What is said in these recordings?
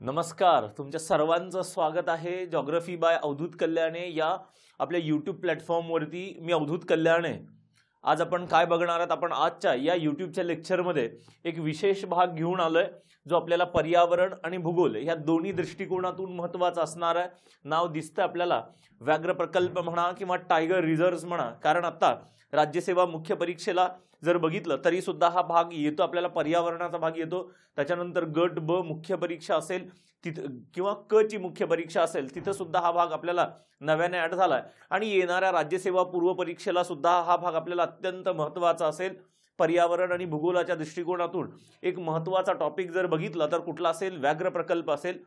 नमस्कार, तुमच्या सर्वांचं स्वागत आहे जॉग्राफी बाय अवधूत कल्याणे या आपल्या यूट्यूब प्लॅटफॉर्मवरती। मी अवधूत कल्याणे। आज आपण काय बघणार आहात, आपण आजच्या या यूट्यूबच्या लेक्चरमध्ये एक विशेष भाग घेऊन आलोय जो आपल्याला पर्यावरण आणि भूगोल या दोन्ही दृष्टिकोनातून महत्त्वाचा असणार आहे। नाव दिसतं आपल्याला, व्याघ्र प्रकल्प म्हणा किंवा टायगर रिझर्व्स म्हणा, कारण आता राज्यसेवा मुख्य परीक्षेला जर बघितलं तरी सुद्धा हा भाग येतो, आपल्याला पर्यावरणाचा भाग येतो। त्याच्यानंतर गट ब मुख्य परीक्षा असेल तिथं किंवा क ची मुख्य परीक्षा असेल तिथं सुद्धा हा भाग आपल्याला नव्याने ऍड झालाय आणि येणाऱ्या राज्यसेवा पूर्व परीक्षेला सुद्धा हा भाग आपल्याला अत्यंत महत्त्वाचा असेल। पर्यावरण आणि भूगोलाच्या दृष्टिकोनातून एक महत्त्वाचा टॉपिक जर बघितला तर कुठला असेल, व्याघ्र प्रकल्प असेल।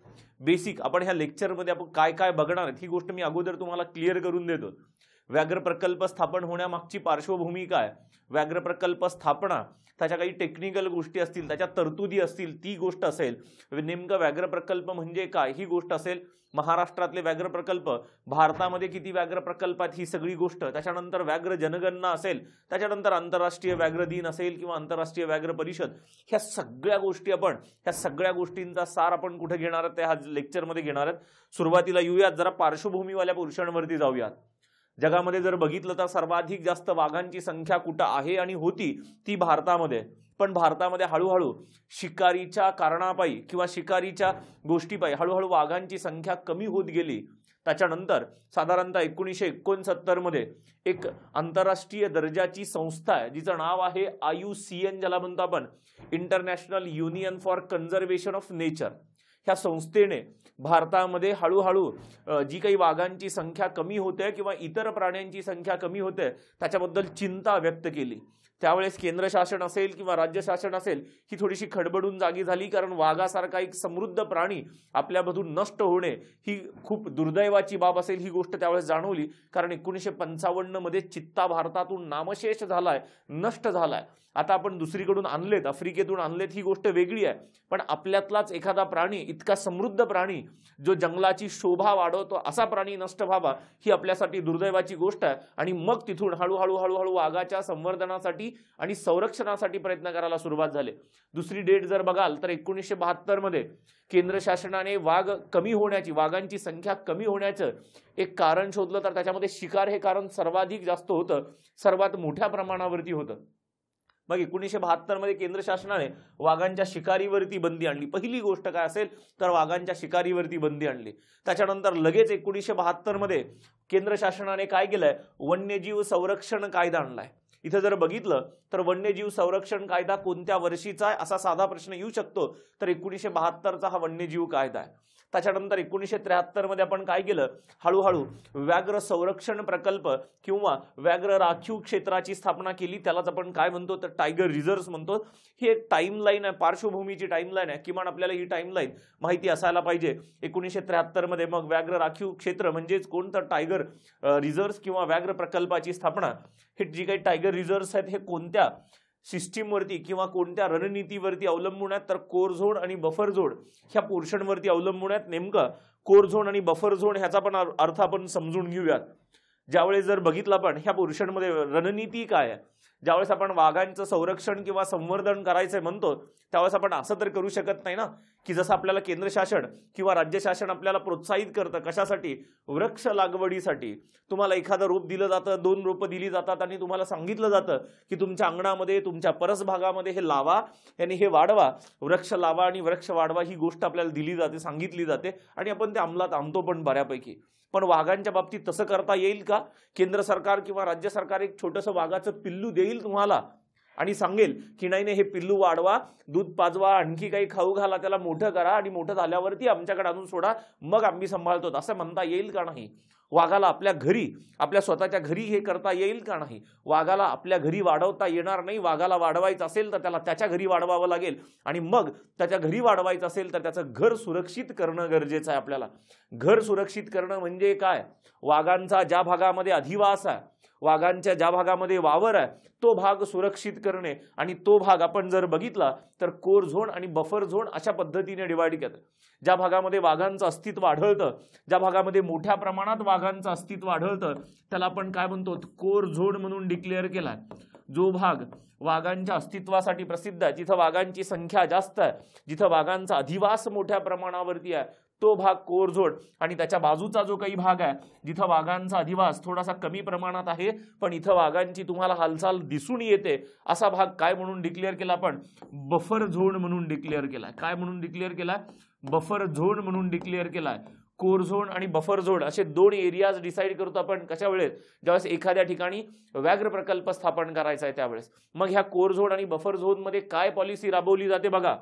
बेसिक आपण ह्या लेक्चरमध्ये आपण काय काय बघणार आहे ही गोष्ट मी अगोदर तुम्हाला क्लिअर करून देतो। व्याघ्र प्रकल्प स्थापन होण्यामागची पार्श्वभूमी काय, व्याघ्र प्रकल्प स्थापना, त्याच्या काही टेक्निकल गोष्टी असतील, त्याच्या तरतुदी असतील ती गोष्ट असेल, नेमकं व्याघ्र प्रकल्प म्हणजे काय ही गोष्ट असेल, महाराष्ट्रातले व्याघ्र प्रकल्प, भारतामध्ये किती व्याघ्र प्रकल्प आहेत ही सगळी गोष्ट, त्याच्यानंतर व्याघ्र जनगणना असेल, त्याच्यानंतर आंतरराष्ट्रीय व्याघ्र दिन असेल किंवा आंतरराष्ट्रीय व्याघ्र परिषद, ह्या सगळ्या गोष्टी आपण ह्या सगळ्या गोष्टींचा सार आपण कुठे घेणार आहोत, त्या लेक्चरमध्ये घेणार आहोत। सुरुवातीला येऊयात जरा पार्श्वभूमीवाल्या पोर्शनवरती जाऊयात। जगामध्ये जर बघितलं तर सर्वाधिक जास्त वाघांची संख्या कुठं आहे आणि होती ती भारतामध्ये, पण भारतामध्ये हळूहळू शिकारीच्या कारणापायी किंवा शिकारीच्या गोष्टीपायी हळूहळू वाघांची संख्या कमी होत गेली। त्याच्यानंतर साधारणतः 1969 मध्ये एक आंतरराष्ट्रीय दर्जाची संस्था आहे जिचं नाव आहे IUCN, ज्याला म्हणतो आपण international union for conservation of nature. ह्या संस्थेने भारतामध्ये हळूहळू जी काही वाघांची संख्या कमी होते किंवा इतर प्राण्यांची संख्या कमी होते त्याच्याबद्दल चिंता व्यक्त केली। त्यावेळेस केंद्र शासन असेल किंवा राज्य शासन असेल ही थोडीशी खडबडून जागी झाली, कारण वाघासारखा एक समृद्ध प्राणी आपल्यामधून नष्ट होणे ही खूप दुर्दैवाची बाब असेल ही गोष्ट त्यावेळेस जाणवली। कारण 1955 मध्ये चित्ता भारतातून नामशेष झालाय, नष्ट झालाय। आता आपण दुसरीकडून आणलेत, आफ्रिकेतून आणलेत ही गोष्ट वेगळी आहे, पण आपल्यातलाच एखादा प्राणी, इतका समृद्ध प्राणी जो जंगलाची शोभा वाढवतो असा प्राणी नष्ट व्हावा ही आपल्यासाठी दुर्दैवाची गोष्ट आहे। आणि मग तिथून हळूहळू हळूहळू वाघाच्या संवर्धनासाठी आणि संरक्षणासाठी प्रयत्न करायला सुरुवात झाली। दुसरी डेट जर बघाल तर 1972 मध्ये केंद्र शासनाने वाघ कमी होण्याची, वाघांची संख्या कमी होण्याचं एक कारण शोधलं, तर त्याच्यामध्ये शिकार हे कारण सर्वाधिक जास्त होतं, सर्वात मोठ्या प्रमाणावरती होतं। मग 1972 मध्ये केंद्र शासनाने वाघांच्या शिकारीवरती बंदी आणली। पहिली गोष्ट काय असेल तर वाघांच्या शिकारीवरती बंदी आणली। त्याच्यानंतर लगेच 1972 मध्ये केंद्र शासनाने काय केलंय, वन्यजीव संरक्षण कायदा आणलाय। इथे जर बघितलं तर वन्यजीव संरक्षण कायदा कोणत्या वर्षीचा आहे असा साधा प्रश्न येऊ शकतो, तर 1972चा हा वन्यजीव कायदा आहे। त्याच्यानंतर 1973 मध्ये आपण काय केलं, हळूहळू व्याघ्र संरक्षण प्रकल्प किंवा व्याघ्र राखीव क्षेत्राची स्थापना केली, त्यालाच आपण काय म्हणतो तर टायगर रिझर्व्स म्हणतो। ही एक टाइमलाईन आहे, पार्श्वभूमीची टाइमलाईन आहे, किमान आपल्याला ही टाइमलाईन माहिती असायला पाहिजे। 1973 मध्ये मग व्याघ्र राखीव क्षेत्र म्हणजेच कोणतं टायगर रिझर्व्स किंवा व्याघ्र प्रकल्पाची स्थापना। हे जी काही टायगर रिझर्व्स आहेत हे कोणत्या सिस्टीमवरती किंवा कोणत्या रणनीतीवरती अवलंबून आहेत, तर कोर झोन आणि बफर झोन ह्या पोर्शनवरती अवलंबून आहेत। नेमकं कोर झोन आणि बफर झोन ह्याचा पण अर्थ आपण समजून घेऊयात। ज्यावेळेस जर बघितलं आपण ह्या पोर्शनमध्ये रणनीती काय आहे, ज्यावेळेस आपण वाघांचं संरक्षण किंवा संवर्धन करायचंय म्हणतो त्यावेळेस आपण असं तर करू शकत नाही ना की जसं आपल्याला केंद्र शासन किंवा राज्य शासन आपल्याला प्रोत्साहित करतं कशासाठी, वृक्ष लागवडीसाठी। तुम्हाला एखादं रोप दिलं जातं, 2 रोपं दिली जातात आणि तुम्हाला सांगितलं जातं की तुमच्या अंगणामध्ये, तुमच्या परसभागामध्ये हे लावा आणि हे वाढवा, वृक्ष लावा आणि वृक्ष वाढवा ही गोष्ट आपल्याला दिली जाते, सांगितली जाते आणि आपण ते अंमलात आणतो पण बऱ्यापैकी। पण वाघांच्या बाबतीत तसं करता येईल का? केंद्र सरकार किंवा राज्य सरकार एक छोटंसं वाघाचं पिल्लू देईल तुम्हाला आणि सांगेल की नाही नाही हे पिल्लू वाढवा, दूध पाजवा, आणखी काही खाऊ घाला, त्याला मोठं करा आणि मोठं झाल्यावरती आमच्याकडे आणून सोडा, मग आम्ही सांभाळतो, असं म्हणता येईल का? नाही। वाघाला आपल्या घरी, आपल्या स्वतःच्या घरी हे करता येईल का? नाही। वाघाला आपल्या घरी वाढवता येणार नाही। वाघाला वाढवायचं असेल तर त्याला त्याच्या घरी वाढवावं लागेल आणि मग त्याच्या घरी वाढवायचं असेल तर त्याचं घर सुरक्षित करणं गरजेचं आहे। आपल्याला घर सुरक्षित करणं म्हणजे काय, वाघांचा ज्या भागामध्ये अधिवास आहे, वाघांच्या ज्या भागामध्ये वावर आहे तो भाग सुरक्षित करणे, आणि तो भाग आपण जर बघितला तर कोर झोन आणि बफर झोन अशा पद्धतीने डिवाइड केलं। ज्या भागामध्ये वाघांचं अस्तित्व आढळतं, ज्या भागामध्ये मोठ्या प्रमाणात वाघांचं अस्तित्व आढळतं त्याला आपण काय म्हणतो, कोर झोन म्हणून डिक्लेअर केलाय। जो भाग वाघांच्या अस्तित्वासाठी प्रसिद्ध आहे, जिथं वाघांची संख्या जास्त आहे, जिथं वाघांचा अधिवास मोठ्या प्रमाणावरती आहे, तो भाग कोरझोड. आणि त्याच्या बाजूचा जो काही भाग आहे जिथं वाघांचा अधिवास थोडासा कमी प्रमाणात आहे पण इथं वाघांची तुम्हाला हालचाल दिसून येते, असा भाग काय म्हणून डिक्लेअर केला आपण? बफर झोन म्हणून डिक्लेअर केलाय. काय म्हणून डिक्लेअर केलाय? बफर झोन म्हणून डिक्लेअर केलाय. कोर झोन आणि बफर झोन असे दोन एरियाज डिसाईड करतो आपण कशा वेळेस? ज्यावेळेस एखाद्या ठिकाणी व्याघ्र प्रकल्प स्थापन करायचा आहे त्यावेळेस. मग ह्या कोर झोन आणि बफर झोन मध्ये काय पॉलिसी राबवली जाते बघा.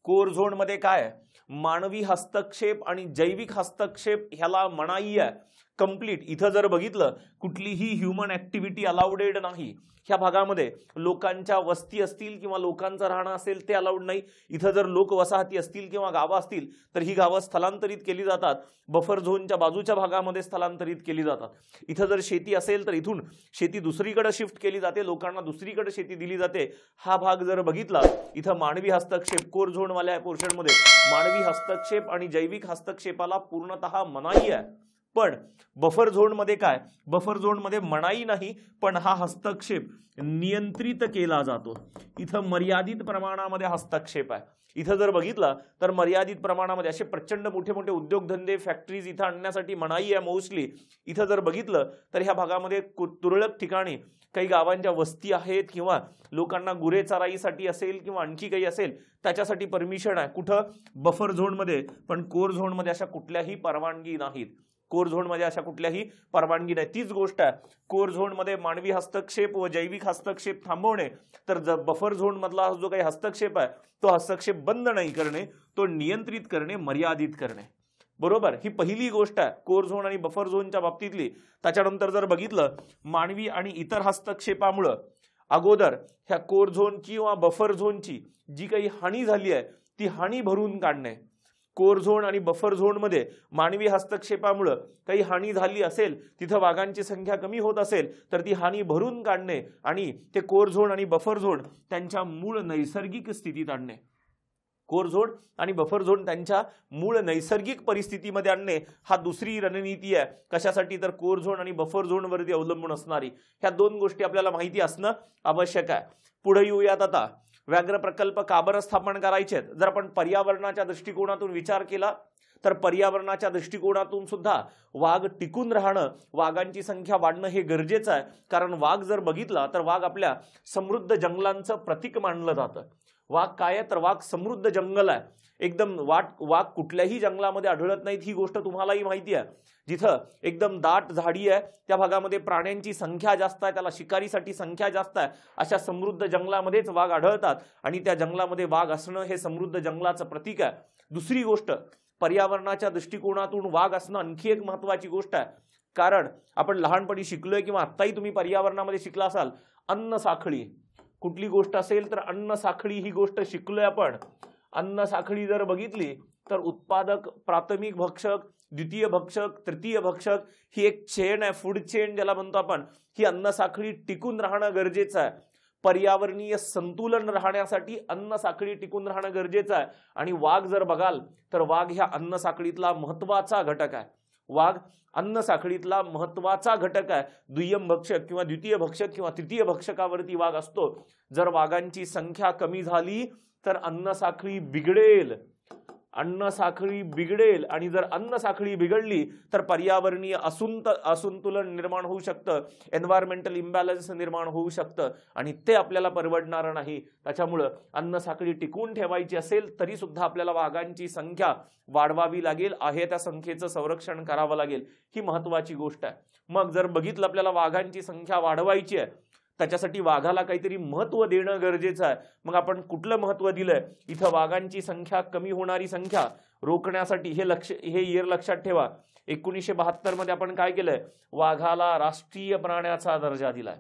कोर झोन मध्ये काय? मानवी हस्तक्षेप आणि जैविक हस्तक्षेप ह्याला मनाई आहे कंप्लीट. इथं जर बघितलं कुठलीही ह्युमन ऍक्टिव्हिटी अलाउडेड नाही. ह्या भागामध्ये लोकांच्या वस्ती असतील किंवा लोकांचं राहणं असेल ते अलाउड नाही. इथं जर लोक वसाहती असतील किंवा गावं असतील तर ही गावं स्थलांतरित केली जातात, बफर झोनच्या बाजूच्या भागामध्ये स्थलांतरित केली जातात. इथं जर शेती असेल तर इथून शेती दुसरीकडे शिफ्ट केली जाते, लोकांना दुसरीकडे शेती दिली जाते. हा भाग जर बघितला इथं मानवी हस्तक्षेप कोर झोनवाल्या पोर्शनमध्ये मानवी हस्तक्षेप आणि जैविक हस्तक्षेपाला पूर्णतः मनाई आहे. पण बफर झोन मध्ये काय? बफर झोन मध्ये मनाई नाही पण हा हस्तक्षेप नियंत्रित केला जातो. इथं मर्यादित प्रमाणामध्ये हस्तक्षेप आहे. इथं जर बघितलं तर मर्यादित प्रमाणामध्ये असे प्रचंड मोठे मोठे उद्योगधंदे फॅक्टरीज इथं आणण्यासाठी मनाई आहे मोस्टली. इथं जर बघितलं तर ह्या भागामध्ये तुरळक ठिकाणी काही गावांच्या वस्ती आहेत किंवा लोकांना गुरे चराईसाठी असेल किंवा आणखी काही असेल त्याच्यासाठी परमिशन आहे. कुठं? बफर झोनमध्ये. पण कोर झोनमध्ये अशा कुठल्याही परवानगी नाहीत. कोर झोन मध्ये अशा कुठल्याही परवानगी नाही. तीच गोष्ट आहे कोर झोन मध्ये मानवी हस्तक्षेप व जैविक हस्तक्षेप थांबवणे, तर बफर झोन मधला जो काही हस्तक्षेप आहे तो हस्तक्षेप बंद नाही करणे, तो नियंत्रित करणे, मर्यादित करणे. बरोबर? ही पहिली गोष्ट आहे कोर झोन आणि बफर झोनच्या बाबतीतली. त्याच्यानंतर जर बघितलं मानवी आणि इतर हस्तक्षेपामुळं अगोदर ह्या कोर झोन किंवा बफर झोनची जी काही हानी झाली आहे ती हानी भरून काढणे. कोर झोन आणि बफर झोन मध्ये मानवी हस्तक्षेपामुळे काही हानी झाली असेल, तिथं वाघांची संख्या कमी होत असेल तर ती हानी भरून काढणे आणि ते कोर झोन आणि बफर झोन त्यांच्या मूळ नैसर्गिक स्थितीत आणणे. कोर झोन आणि बफर झोन त्यांच्या मूळ नैसर्गिक परिस्थितीमध्ये आणणे हा दुसरी रणनीती आहे. कशासाठी? तर कोर झोन आणि बफर झोन वरती अवलंबून असणारी. ह्या दोन गोष्टी आपल्याला माहिती असणं आवश्यक आहे. पुढे येऊयात आता. व्याघ्र प्रकल्प का बरं स्थापन करायचे? जर आपण पर्यावरणाच्या दृष्टिकोनातून विचार केला तर पर्यावरणाच्या दृष्टिकोनातून सुद्धा वाघ टिकून राहणं, वाघांची संख्या वाढणं हे गरजेचं आहे. कारण वाघ जर बघितला तर वाघ आपल्या समृद्ध जंगलांचं प्रतीक मानलं जातं. वाघ काय आहे? तर वाघ समृद्ध जंगल आहे. एकदम वाघ कुठल्याही जंगलामध्ये आढळत नाहीत, ही गोष्ट तुम्हालाही माहिती आहे. जिथं एकदम दाट झाडी आहे त्या भागामध्ये प्राण्यांची संख्या जास्त आहे, त्याला शिकारीसाठी संख्या जास्त आहे, अशा समृद्ध जंगलामध्येच वाघ आढळतात आणि त्या जंगलामध्ये वाघ असणं हे समृद्ध जंगलाचं प्रतीक आहे. दुसरी गोष्ट, पर्यावरणाच्या दृष्टिकोनातून वाघ असणं आणखी एक महत्वाची गोष्ट आहे. कारण आपण लहानपणी शिकलोय किंवा आत्ताही तुम्ही पर्यावरणामध्ये शिकला असाल, अन्न साखळी. कुठली गोष्ट असेल तर अन्न साखळी ही गोष्ट शिकलोय आपण. अन्न साखळी जर बघितली तर उत्पादक, प्राथमिक भक्षक, द्वितीय भक्षक, तृतीय भक्षक ही एक चेन आहे, फूड चेन ज्याला म्हणतो आपण. ही अन्न साखळी टिकून राहणं गरजेचं आहे. पर्यावरणीय संतुलन राहण्यासाठी अन्न साखळी टिकून राहणं गरजेचं आहे. आणि वाघ जर बघाल तर वाघ ह्या अन्न साखळीतला महत्वाचा घटक आहे. वाघ अन्न साखळीतला महत्वाचा घटक आहे. दुय्यम भक्षक किंवा द्वितीय भक्षक किंवा तृतीय भक्षकावरती वाघ असतो. जर वाघांची संख्या कमी झाली तर अन्न साखळी बिघडेल. अन्न साखळी बिघडेल आणि जर अन्न साखळी बिघडली तर पर्यावरणीय असंतुलन निर्माण होऊ शकतं, एन्व्हायरमेंटल इम्बॅलन्स निर्माण होऊ शकतं आणि ते आपल्याला परवडणार नाही. त्याच्यामुळं अन्न साखळी टिकवून ठेवायची असेल तरी सुद्धा आपल्याला वाघांची संख्या वाढवावी लागेल, आहे त्या संख्येचं संरक्षण करावं लागेल. ही महत्वाची गोष्ट आहे. मग जर बघितलं आपल्याला वाघांची संख्या वाढवायची आहे, त्याच्यासाठी वाघाला काहीतरी महत्व देणं गरजेचं आहे. मग आपण कुठलं महत्व दिलंय? इथं वाघांची संख्या कमी होणारी संख्या रोखण्यासाठी हे इयर लक्षात ठेवा. 1972 मध्ये आपण काय केलंय? वाघाला राष्ट्रीय प्राण्याचा दर्जा दिलाय.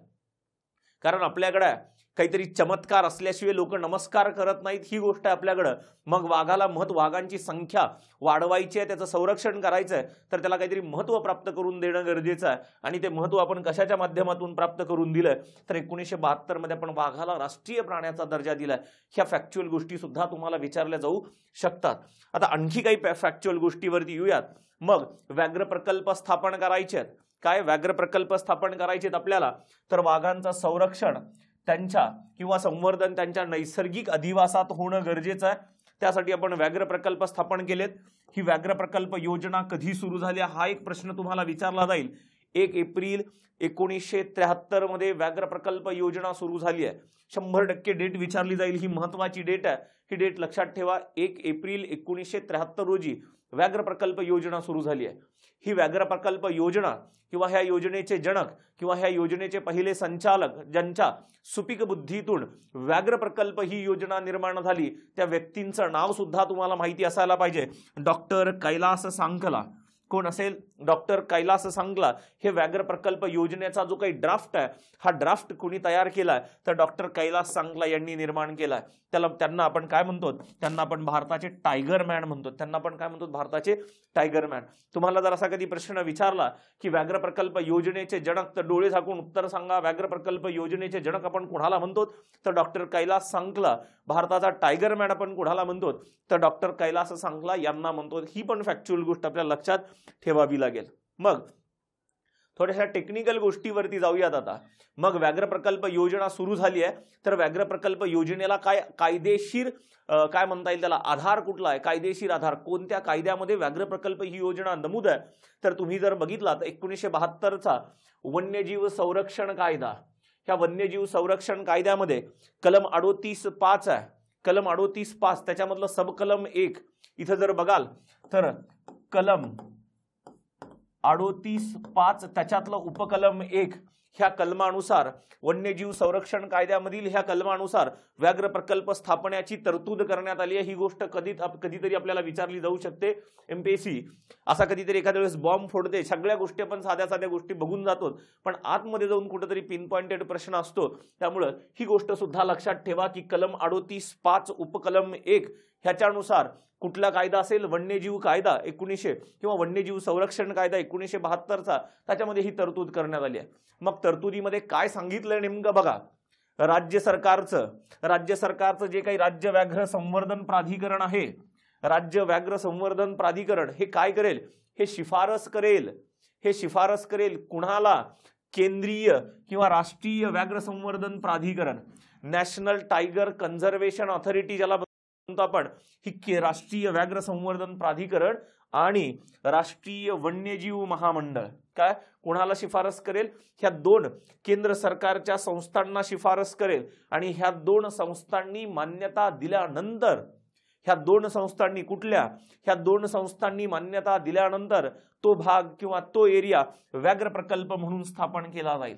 कारण आपल्याकडे काहीतरी चमत्कार असल्याशिवाय लोक नमस्कार करत नाहीत, ही गोष्ट आहे आपल्याकडं. मग वाघाला वाघांची संख्या वाढवायची आहे, त्याचं संरक्षण करायचं आहे, तर त्याला काहीतरी महत्त्व प्राप्त करून देणं गरजेचं आहे. आणि ते महत्त्व आपण कशाच्या माध्यमातून प्राप्त करून दिलंय, तर 1972 मध्ये आपण वाघाला राष्ट्रीय प्राण्याचा दर्जा दिलाय. ह्या फॅक्च्युअल गोष्टी सुद्धा तुम्हाला विचारल्या जाऊ शकतात. आता आणखी काही फॅक्च्युअल गोष्टीवरती येऊयात. मग व्याघ्र प्रकल्प स्थापन करायचे आहेत. काय व्याघ्र प्रकल्प स्थापन करायचे आहेत आपल्याला, तर वाघांचं संरक्षण त्यांच्या किंवा संवर्धन त्यांच्या नैसर्गिक अधिवासात होणं गरजेचं आहे. त्यासाठी आपण व्याघ्र प्रकल्प स्थापन केलेत. ही व्याघ्र प्रकल्प योजना कधी सुरू झाली हा एक प्रश्न तुम्हाला विचारला जाईल. 1 एप्रिल 1973 मध्ये व्याघ्र प्रकल्प योजना सुरू झाली आहे. 100% डेट विचारली जाईल, ही महत्वाची डेट आहे. ही डेट लक्षात ठेवा. 1 एप्रिल 1973 रोजी व्याघ्र प्रकल्प योजना सुरू झाली आहे. ही व्याघ्र प्रकल्प योजना किंवा ह्या योजनेचे जनक किंवा ह्या योजनेचे पहिले संचालक, ज्यांच्या सुपीक बुद्धीतून व्याघ्र प्रकल्प ही योजना निर्माण झाली, त्या व्यक्तींचं नाव सुद्धा तुम्हाला माहिती असायला पाहिजे. डॉक्टर कैलास सांकला. कोण असेल? डॉक्टर कैलास सांकला. हे व्याघ्र प्रकल्प योजनेचा जो काही ड्राफ्ट आहे, हा ड्राफ्ट कोणी तयार केलाय, तर डॉक्टर कैलास सांकला यांनी निर्माण केलाय. त्यांना आपण काय म्हणतो? त्यांना आपण भारताचे टायगर मॅन म्हणतो. त्यांना आपण काय म्हणतो? भारताचे टायगर मॅन. तुम्हाला जर असा कधी प्रश्न विचारला की व्याघ्र प्रकल्प योजनेचे जनक, तर डोळे झाकून उत्तर सांगा. व्याघ्र प्रकल्प योजनेचे जनक आपण कोणाला म्हणतो? तर डॉक्टर कैलास सांकला. भारताचा टायगर मॅन आपण कोणाला म्हणतो? तर डॉक्टर कैलास सांकला यांना म्हणतो. ही पण फॅक्च्युअल गोष्ट आपल्याला लक्षात ठेवावी लागेल. मग थोड्याशा टेक्निकल गोष्टीवरती जाऊयात आता. मग व्याघ्र प्रकल्प योजना सुरू झाली आहे, तर व्याघ्र प्रकल्प योजनेला काय कायदेशीर काय म्हणता येईल त्याला, आधार कुठला आहे? कायदेशीर आधार कोणत्या कायद्यामध्ये व्याघ्र प्रकल्प ही योजना नमूद आहे? तर तुम्ही जर बघितला तर 1972चा वन्यजीव संरक्षण कायदा. ह्या वन्यजीव संरक्षण कायद्यामध्ये कलम 38.5 आहे. कलम 38.5 त्याच्यामधलं सबकलम 1 इथं जर बघाल तर कलम 38.5 त्याच्यातलं उपकलम 1 ह्या कलमानुसार वन्यजीव संरक्षण कायद्यामधील ह्या कलमानुसार व्याघ्र प्रकल्प स्थापण्याची तरतूद करण्यात आली आहे. ही गोष्ट कधीतरी आपल्याला विचारली जाऊ शकते. एमपीएससी असा कधीतरी एखाद्या वेळेस बॉम्ब फोडते. सगळ्या गोष्टी आपण साध्या साध्या गोष्टी बघून जातो, पण आतमध्ये जाऊन कुठेतरी पिन पॉइंटेड प्रश्न असतो. त्यामुळे ही गोष्ट सुद्धा लक्षात ठेवा की कलम 38.5 उपकलम 1 ह्याच्यानुसार कुठला कायदा असेल? वन्यजीव कायदा 1900 किंवा वन्यजीव संरक्षण कायदा 1972चा, त्याच्यामध्ये ही तरतूद करण्यात आली आहे. मग तरतुदीमध्ये काय सांगितलंय नेमकं बघा. राज्य सरकारचं जे काही राज्य व्याघ्र संवर्धन प्राधिकरण आहे, राज्य व्याघ्र संवर्धन प्राधिकरण हे काय करेल? हे शिफारस करेल कुणाला? केंद्रीय किंवा राष्ट्रीय व्याघ्र संवर्धन प्राधिकरण, नॅशनल टायगर कन्झर्वेशन ऑथॉरिटी ज्याला म्हणतो आपण, ही राष्ट्रीय व्याघ्र संवर्धन प्राधिकरण आणि राष्ट्रीय वन्यजीव महामंडळ काय कोणाला शिफारस करेल? ह्या दोन केंद्र सरकारच्या संस्थांना शिफारस करेल. आणि ह्या दोन संस्थांनी मान्यता दिल्यानंतर, ह्या दोन संस्थांनी कुठल्या? ह्या दोन संस्थांनी मान्यता दिल्यानंतर तो भाग किंवा तो एरिया व्याघ्र प्रकल्प म्हणून स्थापन केला जाईल.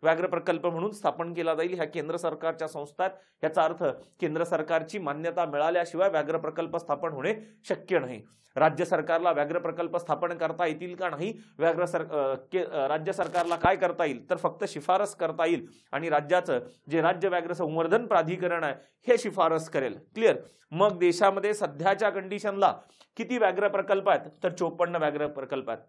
व्याघ्र प्रकल्प म्हणून स्थापन केला जाईल. ह्या केंद्र सरकारच्या संस्था, याचा अर्थ केंद्र सरकारची मान्यता मिळाल्याशिवाय व्याघ्र प्रकल्प स्थापन होणे शक्य नाही. राज्य सरकारला व्याघ्र प्रकल्प स्थापन करता येतील का? नाही. राज्य सरकारला काय करता येईल? तर फक्त शिफारस करता येईल. आणि राज्याचं जे राज्य व्याघ्र संवर्धन प्राधिकरण आहे हे शिफारस करेल. क्लिअर? मग देशामध्ये सध्याच्या कंडिशनला किती व्याघ्र प्रकल्प आहेत? तर 54 व्याघ्र प्रकल्प आहेत.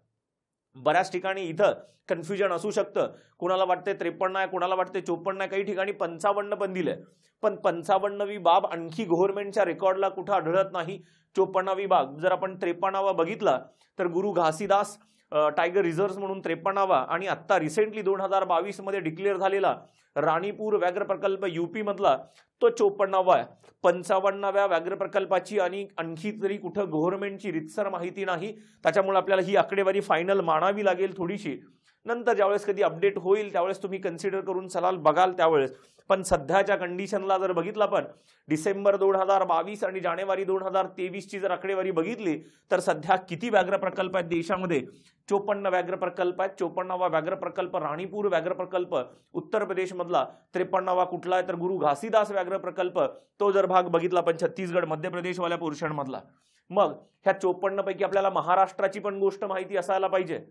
बऱ्याच ठिकाणी इथं कन्फ्युजन असू शकतं. कुणाला वाटते 53 आहे, कुणाला वाटते 54 आहे, काही ठिकाणी 55 पण दिले. पण 55वी बाब आणखी गव्हर्नमेंटच्या रेकॉर्डला कुठं आढळत नाही. 54वी बाब जर आपण 53वा बघितला तर गुरु घासीदास टायगर रिझर्व्ह म्हणून 53वा आणि आता रिसेंटली 2022 मध्ये डिक्लेअर झालेला राणीपूर व्याघ्र प्रकल्प यूपी मधला तो 54वा आहे. 55व्या व्याघ्र प्रकल्पाची आणि आणखी तरी कुठं गव्हर्नमेंटची रितसर माहिती नाही. त्याच्यामुळे आपल्याला ही आकडेवारी फायनल मानावी लागेल थोडीशी. नंतर ज्यावेळेस कधी अपडेट होईल त्यावेळेस तुम्ही कन्सिडर करून चलाल बघाल त्यावेळेस. पण सध्याच्या कंडिशनला जर बघितलं आपण डिसेंबर 2022 आणि जानेवारी 2023 ची जर आकडेवारी बघितली तर सध्या किती व्याघ्र प्रकल्प आहेत देशामध्ये? 54 व्याघ्र प्रकल्प आहेत. 54वा व्याघ्र प्रकल्प राणीपूर व्याघ्र प्रकल्प उत्तर प्रदेश मधला. 53वा कुठला आहे? तर गुरु घासीदास व्याघ्र प्रकल्प, तो जर भाग बघितला पण छत्तीसगड मध्य प्रदेश वाल्या पोर्शन मधला. मग ह्या 54 पैकी आपल्याला महाराष्ट्राची पण गोष्ट माहिती असायला पाहिजे.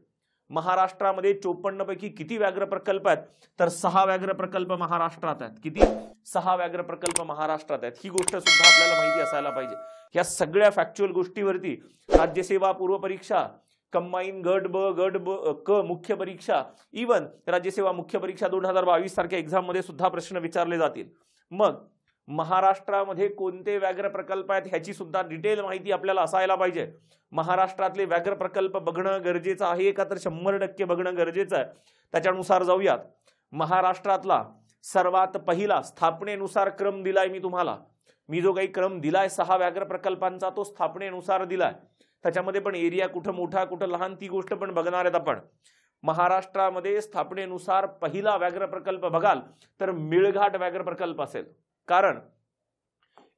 महाराष्ट्रामध्ये 54 पैकी किती व्याघ्र प्रकल्प आहेत? तर 6 व्याघ्र प्रकल्प महाराष्ट्रात आहेत. किती? 6 व्याघ्र प्रकल्प महाराष्ट्रात आहेत. ही गोष्ट सुद्धा आपल्याला माहिती असायला पाहिजे. या सगळ्या फॅक्च्युअल गोष्टीवरती राज्यसेवा पूर्व परीक्षा, कंबाईन गट ब क मुख्य परीक्षा, इवन राज्यसेवा मुख्य परीक्षा 2022 सारख्या एक्झाम मध्ये सुद्धा प्रश्न विचारले जातील. मग महाराष्ट्रामध्ये कोणते व्याघ्र प्रकल्प आहेत ह्याची सुद्धा डिटेल माहिती आपल्याला असायला पाहिजे. महाराष्ट्रातले व्याघ्र प्रकल्प बघणं गरजेचं आहे का? तर 100% बघणं गरजेचं आहे. त्याच्यानुसार जाऊयात. महाराष्ट्रातला सर्वात पहिला स्थापनेनुसार क्रम दिलाय मी तुम्हाला. मी जो काही क्रम दिलाय 6 व्याघ्र प्रकल्पांचा तो स्थापनेनुसार दिलाय. त्याच्यामध्ये पण एरिया कुठं मोठा कुठं लहान ती गोष्ट पण बघणार आहेत आपण. महाराष्ट्रामध्ये स्थापनेनुसार पहिला व्याघ्र प्रकल्प बघाल तर मेळघाट व्याघ्र प्रकल्प असेल. कारण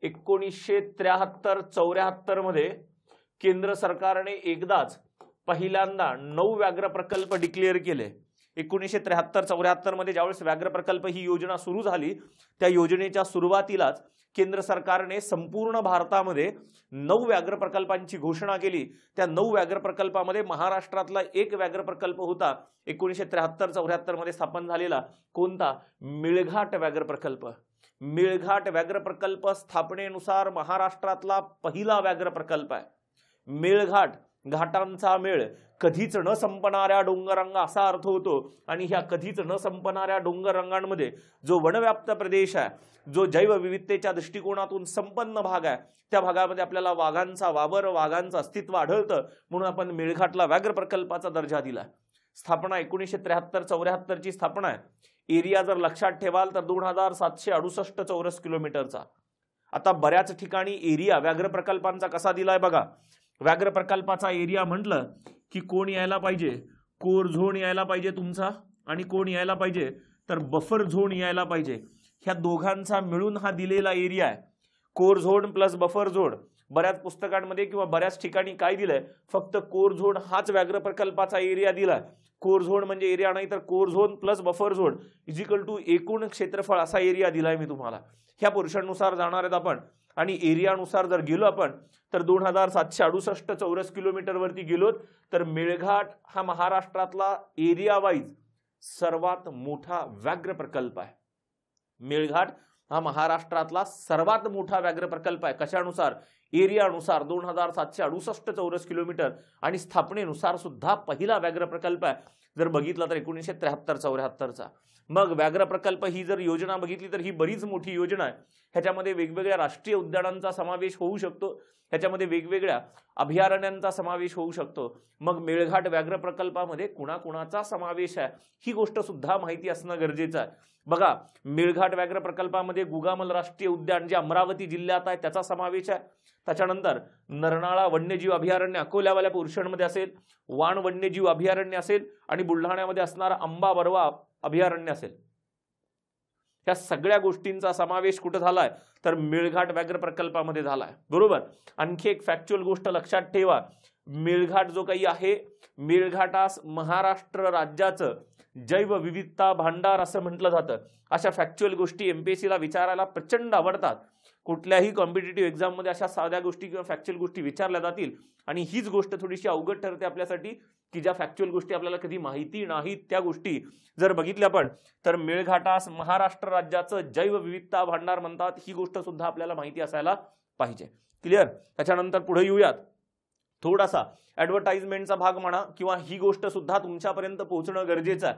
1973-74 मध्ये केंद्र सरकारने एकदाच पहिल्यांदा 9 व्याघ्र प्रकल्प डिक्लेअर केले. 1973-74 मध्ये ज्यावेळेस व्याघ्र प्रकल्प ही योजना सुरू झाली त्या योजनेच्या सुरुवातीलाच केंद्र सरकारने संपूर्ण भारतामध्ये 9 व्याघ्र प्रकल्पांची घोषणा केली. त्या 9 व्याघ्र प्रकल्पामध्ये महाराष्ट्रातला एक व्याघ्र प्रकल्प होता 1973-74 मध्ये स्थापन झालेला. कोणता? मेळघाट व्याघ्र प्रकल्प. मेळघाट व्याघ्र प्रकल्प स्थापनेनुसार महाराष्ट्रातला पहिला व्याघ्र प्रकल्प आहे. मेळघाट, घाटांचा मेळ, कधीच न संपणाऱ्या डोंगररांगा असा अर्थ होतो. आणि ह्या कधीच न संपणाऱ्या डोंगररांगांमध्ये जो वनव्याप्त प्रदेश आहे, जो जैवविविधतेच्या दृष्टिकोनातून संपन्न भाग आहे, त्या भागामध्ये आपल्याला वाघांचा वावर, वाघांचं अस्तित्व आढळतं. म्हणून आपण मेळघाटला व्याघ्र प्रकल्पाचा दर्जा दिला. स्थापना 1973-74 ची स्थापना आहे. एरिया जर लक्षात ठेवाल तर 2768 चौरस किलोमीटरचा. आता बऱ्याच ठिकाणी एरिया व्याघ्र प्रकल्पांचा कसा दिलाय बघा. व्याघ्र प्रकल्पाचा एरिया म्हटलं की कोण यायला पाहिजे? कोर झोन यायला पाहिजे तुमचा, आणि कोण यायला पाहिजे? तर बफर झोन यायला पाहिजे. ह्या दोघांचा मिळून हा दिलेला एरिया आहे. Core zone plus buffer zone. बऱ्याच पुस्तकांमध्ये किंवा बऱ्याच ठिकाणी काय दिलंय? फक्त कोर झोन हाच व्याघ्र प्रकल्पाचा एरिया दिलाय. कोर झोन म्हणजे एरिया नाही तर core zone plus buffer zone इजिकल टू एकूण क्षेत्रफळ असा एरिया दिलाय मी तुम्हाला. ह्या पोर्शननुसार जाणार आहेत आपण. आणि एरियानुसार जर गेलो आपण तर 2768 चौरस किलोमीटर वरती गेलो तर मेळघाट हा महाराष्ट्रातला एरिया वाईज सर्वात मोठा व्याघ्र प्रकल्प आहे. मेळघाट हा महाराष्ट्रातला सर्वात मोठा व्याघ्र प्रकल्प आहे. कशानुसार? एरियानुसार 2768 चौरस किलोमीटर आणि स्थापनेनुसार सुद्धा पहिला व्याघ्र प्रकल्प आहे. जर बघितलं तर 1973-74 चा. मग व्याघ्र प्रकल्प ही जर योजना बघितली तर ही बरीच मोठी योजना आहे. ह्याच्यामध्ये वेगवेगळ्या राष्ट्रीय उद्यानांचा समावेश होऊ शकतो. ह्याच्यामध्ये वेगवेगळ्या अभयारण्यांचा समावेश होऊ शकतो. मग मेळघाट व्याघ्र प्रकल्पामध्ये कुणाकुणाचा समावेश आहे ही गोष्ट सुद्धा माहिती असणं गरजेचं आहे. बघा, मेळघाट व्याघ्र प्रकल्पामध्ये गुगामल राष्ट्रीय उद्यान जे अमरावती जिल्ह्यात आहे त्याचा समावेश आहे. त्याच्यानंतर नरनाळा वन्यजीव अभयारण्य अकोल्यावाल्या पोर्शनमध्ये असेल, वाण वन्यजीव अभयारण्य असेल आणि बुलढाण्यामध्ये असणारा अंबा बरवा अभयारण्य असेल. या सगळ्या गोष्टींचा समावेश कुठे झालाय? तर मेळघाट व्याघ्र प्रकल्पामध्ये झालाय. बरोबर. आणखी एक फॅक्च्युअल गोष्ट लक्षात ठेवा. मेळघाट जो काही आहे, मेळघाटास महाराष्ट्र राज्याचं जैवविविधता भांडार असं म्हटलं जातं. अशा फॅक्च्युअल गोष्टी एमपीएससीला विचारायला प्रचंड आवडतात. कुठल्याही कॉम्पिटिटिव्ह एक्झाम मध्ये अशा साध्या गोष्टी किंवा फॅक्च्युअल गोष्टी विचारल्या जातील. आणि हीच गोष्ट थोडीशी अवघड ठरते आपल्यासाठी की ज्या फॅक्च्युअल गोष्टी आपल्याला कधी माहिती नाहीत त्या गोष्टी जर बघितल्या आपण तर मेळघाटास महाराष्ट्र राज्याचं जैवविविधता भांडार म्हणतात. ही गोष्ट सुद्धा आपल्याला माहिती असायला पाहिजे. क्लिअर. त्याच्यानंतर पुढे येऊयात. थोडासा ऍडव्हर्टाइजमेंटचा भाग म्हणा किंवा ही गोष्ट सुद्धा तुमच्यापर्यंत पोहोचणं गरजेचं आहे.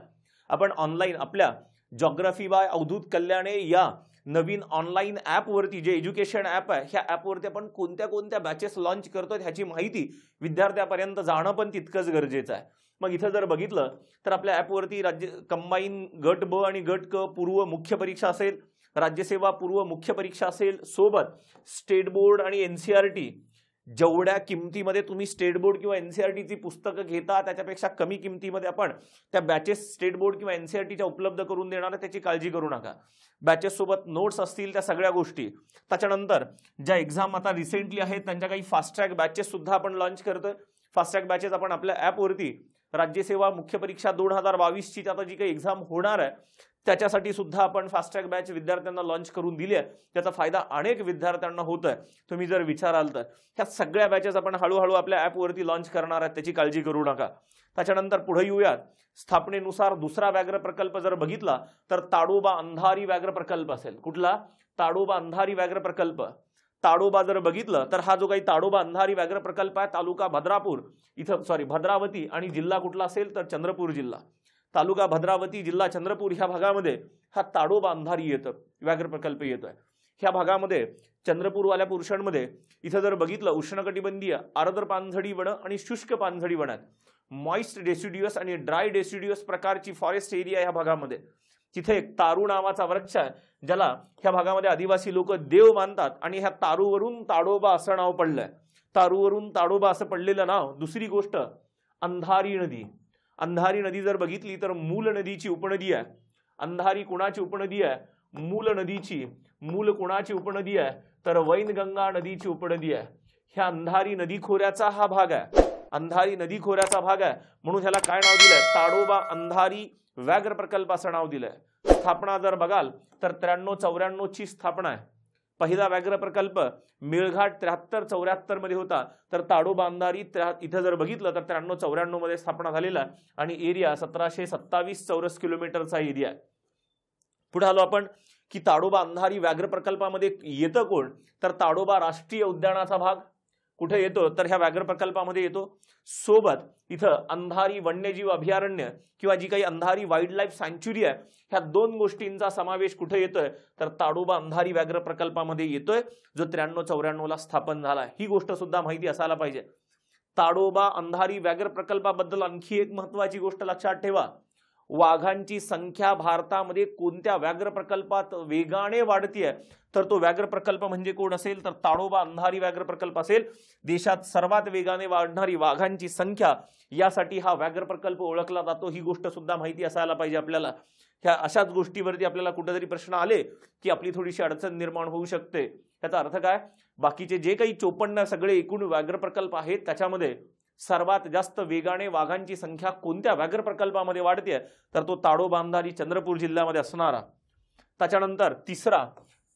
आपण ऑनलाईन आपल्या जॉग्राफी बाय अवधूत कल्याणे या नवीन ऑनलाईन ऍप वरती जे एज्युकेशन ऍप आहे ह्या ऍप वरती आपण कोणत्या कोणत्या बॅचेस लॉन्च करतोय ह्याची माहिती विद्यार्थ्यापर्यंत जाणं पण तितकंच गरजेचं आहे. मग इथं जर बघितलं तर आपल्या ऍप वरती राज्य कंबाईन गट ब आणि गट क पूर्व मुख्य परीक्षा असेल, राज्यसेवा पूर्व मुख्य परीक्षा असेल, सोबत स्टेट बोर्ड आणि एनसीईआरटी जेवढ्या किमतीमध्ये तुम्ही स्टेट बोर्ड किंवा एनसीईआरटीची पुस्तकं घेता त्याच्यापेक्षा कमी किमतीमध्ये आपण त्या बॅचेस स्टेट बोर्ड किंवा एनसीईआरटीच्या उपलब्ध करून देणार, त्याची काळजी करू नका. बॅचेस सोबत नोट्स असतील त्या सगळ्या गोष्टी. त्याच्यानंतर ज्या एक्झाम आता रिसेंटली आहेत त्यांच्या काही फास्ट ट्रॅक बॅचेस सुद्धा आपण लॉन्च करतोय. फास्ट ट्रॅक बॅचेस आपण आपल्या ऍप वरती राज्यसेवा मुख्य परीक्षा 2022 ची आता जी काही एक्झाम होणार आहे त्याच्यासाठी सुद्धा आपण फास्ट ट्रॅक बॅच विद्यार्थ्यांना लॉन्च करून दिली आहे. त्याचा फायदा अनेक विद्यार्थ्यांना होतोय. तुम्ही जर विचाराल तर ह्या सगळ्या बॅचेस आपण हळूहळू आपल्या ॲपवरती लॉन्च करणार आहेत, त्याची काळजी करू नका. त्याच्यानंतर पुढे येऊयात. स्थापनेनुसार दुसरा व्याघ्र प्रकल्प जर बघितला तर ताडोबा अंधारी व्याघ्र प्रकल्प असेल. कुठला? ताडोबा अंधारी व्याघ्र प्रकल्प. ताडोबा जर बघितलं तर हा जो काही ताडोबा अंधारी व्याघ्र प्रकल्प आहे तालुका भद्रापूर इथं भद्रावती आणि जिल्हा कुठला असेल तर चंद्रपूर जिल्हा. तालुका भद्रावती जिल्हा चंद्रपूर ह्या भागामध्ये हा ताडोबा अंधारी येतं व्याघ्र प्रकल्प येतोय. ह्या भागामध्ये चंद्रपूरवाल्या पोर्शनमध्ये इथं जर बघितलं उष्णकटिबंधीय आर्द्र पानझडी वन आणि शुष्क पानझडी वन आहेत. मॉइस्ट डेसिड्युअस आणि ड्राय डेसिड्युअस प्रकारची फॉरेस्ट एरिया ह्या भागामध्ये. तिथे एक तारू नावाचा वृक्ष आहे ज्याला ह्या भागामध्ये आदिवासी लोक देव मानतात आणि ह्या तारूवरून ताडोबा असं नाव पडलंय. तारूवरून ताडोबा असं पडलेलं नाव. दुसरी गोष्ट अंधारी नदी. अंधारी नदी जर बघितली तर मूल नदीची उपनदी आहे. अंधारी कुणाची उपनदी आहे? मूल नदीची. मूल कुणाची उपनदी आहे? तर वैनगंगा नदीची उपनदी आहे. ह्या अंधारी नदी खोऱ्याचा हा भाग आहे. अंधारी नदी खोऱ्याचा भाग आहे म्हणून ह्याला काय नाव दिलंय? ताडोबा अंधारी व्याघ्र प्रकल्प असं नाव दिलंय. स्थापना जर बघाल तर 93-94 ची स्थापना आहे. पहिला व्याघ्र प्रकल्प मेळघाट 73-74 मध्ये होता. तर ताडोबा अंधारी इथं जर बघितलं तर 93-94 मध्ये स्थापना झालेला आणि एरिया 1727 चौरस किलोमीटरचा एरिया आहे. पुढे आलो आपण की ताडोबा अंधारी व्याघ्र प्रकल्पामध्ये येतं कोण? तर ताडोबा राष्ट्रीय उद्यानाचा भाग कुठे येतो? तर ह्या व्याघ्र प्रकल्पामध्ये येतो. सोबत इथं अंधारी वन्यजीव अभयारण्य किंवा जी काही अंधारी वाईल्ड लाईफ सँच्युरी आहे ह्या दोन गोष्टींचा समावेश कुठे येतोय? तर ताडोबा अंधारी व्याघ्र प्रकल्पामध्ये येतोय जो 93-94 ला स्थापन झाला. ही गोष्ट सुद्धा माहिती असायला पाहिजे. ताडोबा अंधारी व्याघ्र प्रकल्पाबद्दल आणखी एक महत्वाची गोष्ट लक्षात ठेवा. वाघांची संख्या भारतामध्ये कोणत्या व्याघ्र प्रकल्पात वेगाने वाढतीये? तर तो व्याघ्र प्रकल्प म्हणजे कोण असेल? तर ताडोबा अंधारी व्याघ्र प्रकल्प असेल. देशात सर्वात वेगाने वाढणारी वाघांची संख्या यासाठी हा व्याघ्र प्रकल्प ओळखला जातो. ही गोष्ट सुद्धा माहिती असायला पाहिजे आपल्याला. ह्या अशाच गोष्टीवरती आपल्याला कुठेतरी प्रश्न आले की आपली थोडीशी अडचण निर्माण होऊ शकते. याचा अर्थ काय? बाकीचे जे काही 54 सगळे एकूण व्याघ्र प्रकल्प आहेत त्याच्यामध्ये सर्वात जास्त वेगाने वाघांची संख्या कोणत्या व्याघ्र प्रकल्पामध्ये वाढते? तर तो ताडोबा अंधारी चंद्रपूर जिल्ह्यामध्ये असणारा. त्याच्यानंतर तिसरा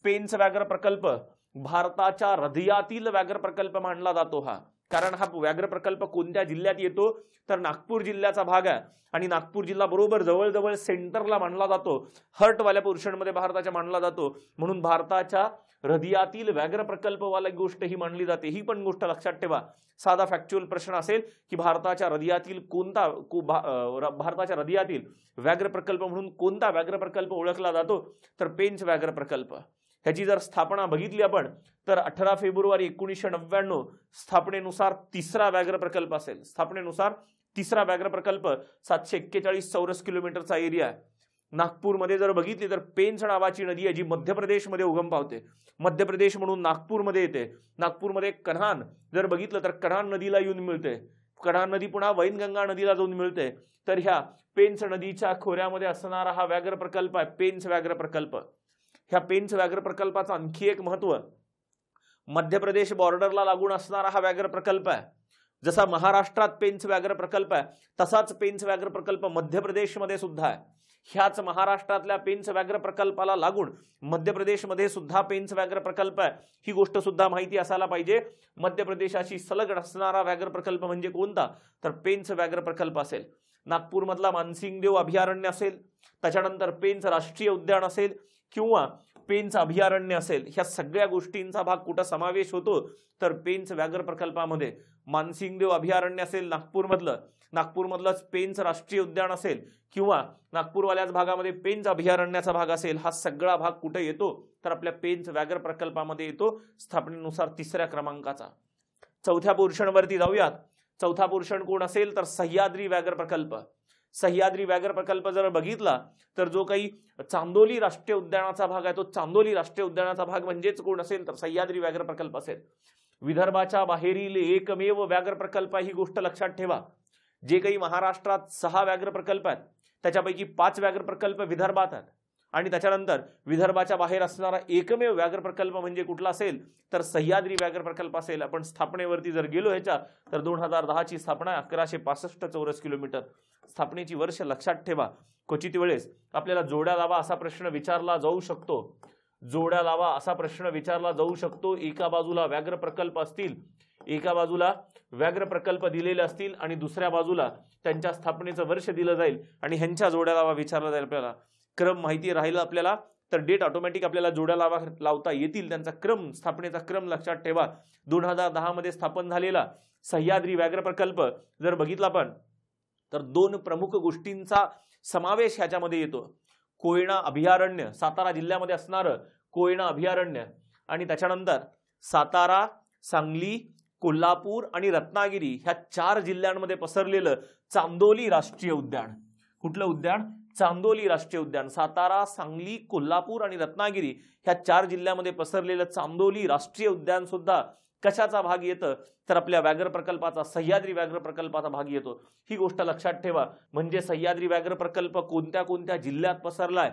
पेंच व्याघ्र प्रकल्प भारताच्या हृदयातील व्याघ्र प्रकल्प मानला जातो हा. कारण हा व्याघ्र प्रकल्प कोणत्या जिल्ह्यात येतो? तर नागपूर जिल्ह्याचा भाग आहे आणि नागपूर जिल्हा बरोबर जवळजवळ सेंटरला मानला जातो. हर्टवाल्या पोर्शनमध्ये भारताच्या मानला जातो म्हणून भारताच्या हृदयातील व्याघ्र प्रकल्पवाली गोष्ट ही मानली जाते. ही पण गोष्ट लक्षात ठेवा. साधा फॅक्च्युअल प्रश्न असेल की भारताच्या हृदयातील व्याघ्र प्रकल्प म्हणून कोणता व्याघ्र प्रकल्प ओळखला जातो? तर पेंच व्याघ्र प्रकल्प. ह्याची जर स्थापना बघितली आपण तर 18 फेब्रुवारी 1999 स्थापनेनुसार तिसरा व्याघ्र प्रकल्प असेल. स्थापनेनुसार तिसरा व्याघ्र प्रकल्प 741 चौरस किलोमीटरचा एरिया आहे. नागपूरमध्ये जर बघितली तर पेंच नावाची नदी आहे जी मध्य प्रदेशमध्ये उगम पावते. मध्य प्रदेश म्हणून नागपूरमध्ये येते. नागपूरमध्ये कन्हान जर बघितलं तर कन्हान नदीला येऊन मिळते. कन्हान नदी पुन्हा वैनगंगा नदीला जाऊन मिळते. तर ह्या पेंच नदीच्या खोऱ्यामध्ये असणारा हा व्याघ्र प्रकल्प आहे पेंच व्याघ्र प्रकल्प. ह्या पेंच व्याघ्र प्रकल्पाचं आणखी एक महत्व मध्य प्रदेश बॉर्डरला लागून असणारा हा व्याघ्र प्रकल्प आहे. जसा महाराष्ट्रात पेंच व्याघ्र प्रकल्प आहे तसाच पेंच व्याघ्र प्रकल्प मध्य प्रदेशमध्ये सुद्धा आहे. ह्याच महाराष्ट्रातल्या पेंच व्याघ्र प्रकल्पाला लागून मध्य प्रदेशमध्ये सुद्धा पेंच व्याघ्र प्रकल्प आहे. ही गोष्ट सुद्धा माहिती असायला पाहिजे. मध्य प्रदेशाशी सलग असणारा व्याघ्र प्रकल्प म्हणजे कोणता? तर पेंच व्याघ्र प्रकल्प असेल. नागपूरमधला मानसिंगदेव अभयारण्य असेल, त्याच्यानंतर पेंच राष्ट्रीय उद्यान असेल किंवा पेंच अभयारण्य असेल. ह्या सगळ्या गोष्टींचा भाग कुठं समावेश होतो? तर पेंच व्याघ्र प्रकल्पामध्ये. मानसिंगदेव अभयारण्य असेल नागपूरमधलंच पेंच राष्ट्रीय उद्यान असेल किंवा नागपूरवाल्याच भागामध्ये पेंच अभयारण्याचा भाग असेल. हा सगळा भाग कुठे येतो? तर आपल्या पेंच व्याघ्र प्रकल्पामध्ये येतो स्थापनेनुसार तिसऱ्या क्रमांकाचा. चौथ्या पोर्शनवरती जाऊयात. चौथा पोर्शन कोण असेल? तर सह्याद्री व्याघ्र प्रकल्प. सह्याद्री व्याघ्र प्रकल्प जर बघितला तर जो काही चांदोली राष्ट्रीय उद्यानाचा भाग आहे तो चांदोली राष्ट्रीय उद्यानाचा भाग म्हणजेच कोण असेल? तर सह्याद्री व्याघ्र प्रकल्प असेल. विदर्भाच्या बाहेरील एकमेव व्याघ्र प्रकल्प ही गोष्ट लक्षात ठेवा. जे काही महाराष्ट्रात 6 व्याघ्र प्रकल्प आहेत त्याच्यापैकी 5 व्याघ्र प्रकल्प विदर्भात आहेत आणि त्याच्यानंतर विदर्भाच्या बाहेर असणारा एकमेव व्याघ्र प्रकल्प म्हणजे कुठला असेल तर सह्याद्री व्याघ्र प्रकल्प असेल. आपण स्थापनेवरती जर गेलो ह्याच्या तर 2010 ची स्थापना, 1165 चौरस किलोमीटर. स्थापनेची वर्ष लक्षात ठेवा. क्वचित वेळेस आपल्याला जोड्या लावा असा प्रश्न विचारला जाऊ शकतो. जोड्या लावा असा प्रश्न विचारला जाऊ शकतो. एका बाजूला व्याघ्र प्रकल्प असतील, एका बाजूला व्याघ्र प्रकल्प दिलेले असतील आणि दुसऱ्या बाजूला त्यांच्या स्थापनेचं वर्ष दिलं जाईल आणि ह्यांच्या जोड्या लावा विचारला जाईल. आपल्याला क्रम माहिती राहिला आपल्याला तर डेट ऑटोमॅटिक आपल्याला जोड्या लावता येतील. त्यांचा क्रम, स्थापनेचा क्रम लक्षात ठेवा. 2010 मध्ये स्थापन झालेला सह्याद्री व्याघ्र प्रकल्प जर बघितला आपण तर 2 प्रमुख गोष्टींचा समावेश ह्याच्यामध्ये येतो. कोयना अभयारण्य, सातारा जिल्ह्यामध्ये असणारं कोयना अभयारण्य आणि त्याच्यानंतर सातारा, सांगली, कोल्हापूर आणि रत्नागिरी ह्या 4 जिल्ह्यांमध्ये पसरलेलं चांदोली राष्ट्रीय उद्यान. कुठलं उद्यान? चांदोली राष्ट्रीय उद्यान. सातारा, सांगली, कोल्हापूर आणि रत्नागिरी ह्या 4 जिल्ह्यामध्ये पसरलेलं चांदोली राष्ट्रीय उद्यान सुद्धा कशाचा भाग येतं तर आपल्या व्याघ्र प्रकल्पाचा, सह्याद्री व्याघ्र प्रकल्पाचा भाग येतो. ही गोष्ट लक्षात ठेवा. म्हणजे सह्याद्री व्याघ्र प्रकल्प कोणत्या कोणत्या जिल्ह्यात पसरलाय?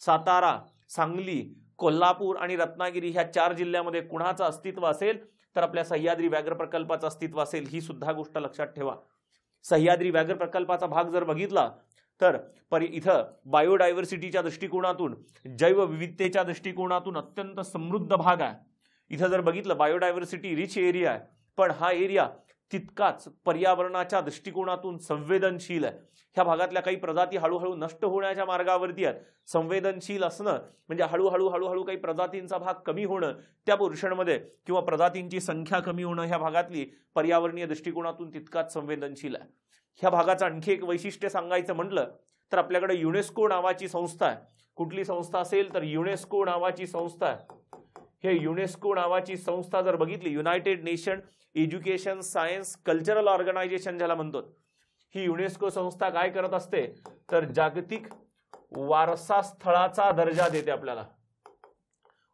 सातारा, सांगली, कोल्हापूर आणि रत्नागिरी ह्या 4 जिल्ह्यामध्ये कुणाचं अस्तित्व असेल तर आपल्या सह्याद्री व्याघ्र प्रकल्पाचं अस्तित्व असेल. ही सुद्धा गोष्ट लक्षात ठेवा. सह्याद्री व्याघ्र प्रकल्पाचा भाग जर बघितला तर इथं बायोडायव्हर्सिटीच्या दृष्टिकोनातून, जैवविविधतेच्या दृष्टिकोनातून अत्यंत समृद्ध भाग आहे. इथं जर बघितलं बायोडायव्हर्सिटी रिच एरिया आहे, पण हा एरिया तितकाच पर्यावरणाच्या दृष्टिकोनातून संवेदनशील आहे. ह्या भागातल्या काही प्रजाती हळूहळू नष्ट होण्याच्या मार्गावरती आहेत. संवेदनशील असणं म्हणजे हळूहळू काही प्रजातींचा भाग कमी होणं त्या पोर्शनमध्ये किंवा प्रजातींची संख्या कमी होणं ह्या भागातली पर्यावरणीय दृष्टिकोनातून तितकाच संवेदनशील आहे. ह्या भागाचं आणखी एक वैशिष्ट्य सांगायचं म्हटलं तर आपल्याकडे युनेस्को नावाची संस्था आहे. कुठली संस्था असेल तर युनेस्को नावाची संस्था आहे. हे युनेस्को नावाची संस्था जर बघितली, United Nation Education Science Cultural Organization ज्याला म्हणतो, ही युनेस्को संस्था काय करत असते तर जागतिक वारसा स्थळाचा दर्जा देते. आपल्याला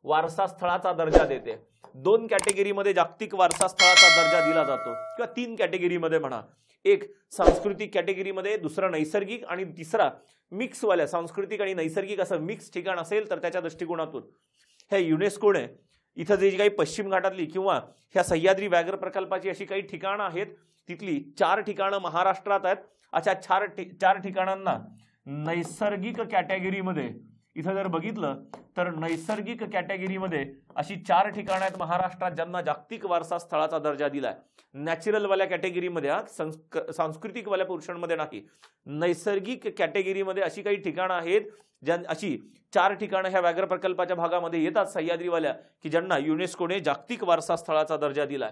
वारसा स्थळाचा दर्जा देते. 2 कॅटेगरीमध्ये जागतिक वारसा स्थळाचा दर्जा दिला जातो किंवा 3 कॅटेगरीमध्ये म्हणा. एक सांस्कृतिक कॅटेगरीमध्ये, दुसरं नैसर्गिक आणि तिसरा मिक्सवाल्या सांस्कृतिक आणि नैसर्गिक असं मिक्स ठिकाण असेल तर त्याच्या दृष्टिकोनातून ह्या युनेस्कोने इथं जी काही पश्चिम घाटातली किंवा ह्या सह्याद्री व्याघ्र प्रकल्पाची अशी काही ठिकाणं आहेत, तिथली 4 ठिकाणं महाराष्ट्रात आहेत. अशा 4 ठिकाणांना नैसर्गिक कॅटेगरीमध्ये, इथं जर बघितलं तर नैसर्गिक कॅटेगरीमध्ये अशी 4 ठिकाणं आहेत महाराष्ट्रात ज्यांना जागतिक वारसा स्थळाचा दर्जा दिलाय. नॅचरल वाल्या कॅटेगरीमध्ये, सांस्कृतिक वाल्या पोर्शनमध्ये नाही, नैसर्गिक कॅटेगरीमध्ये अशी काही ठिकाणं आहेत अशी 4 ठिकाणं ह्या व्याघ्र प्रकल्पाच्या भागामध्ये येतात सह्याद्रीवाल्या की ज्यांना युनेस्कोने जागतिक वारसा स्थळाचा दर्जा दिलाय.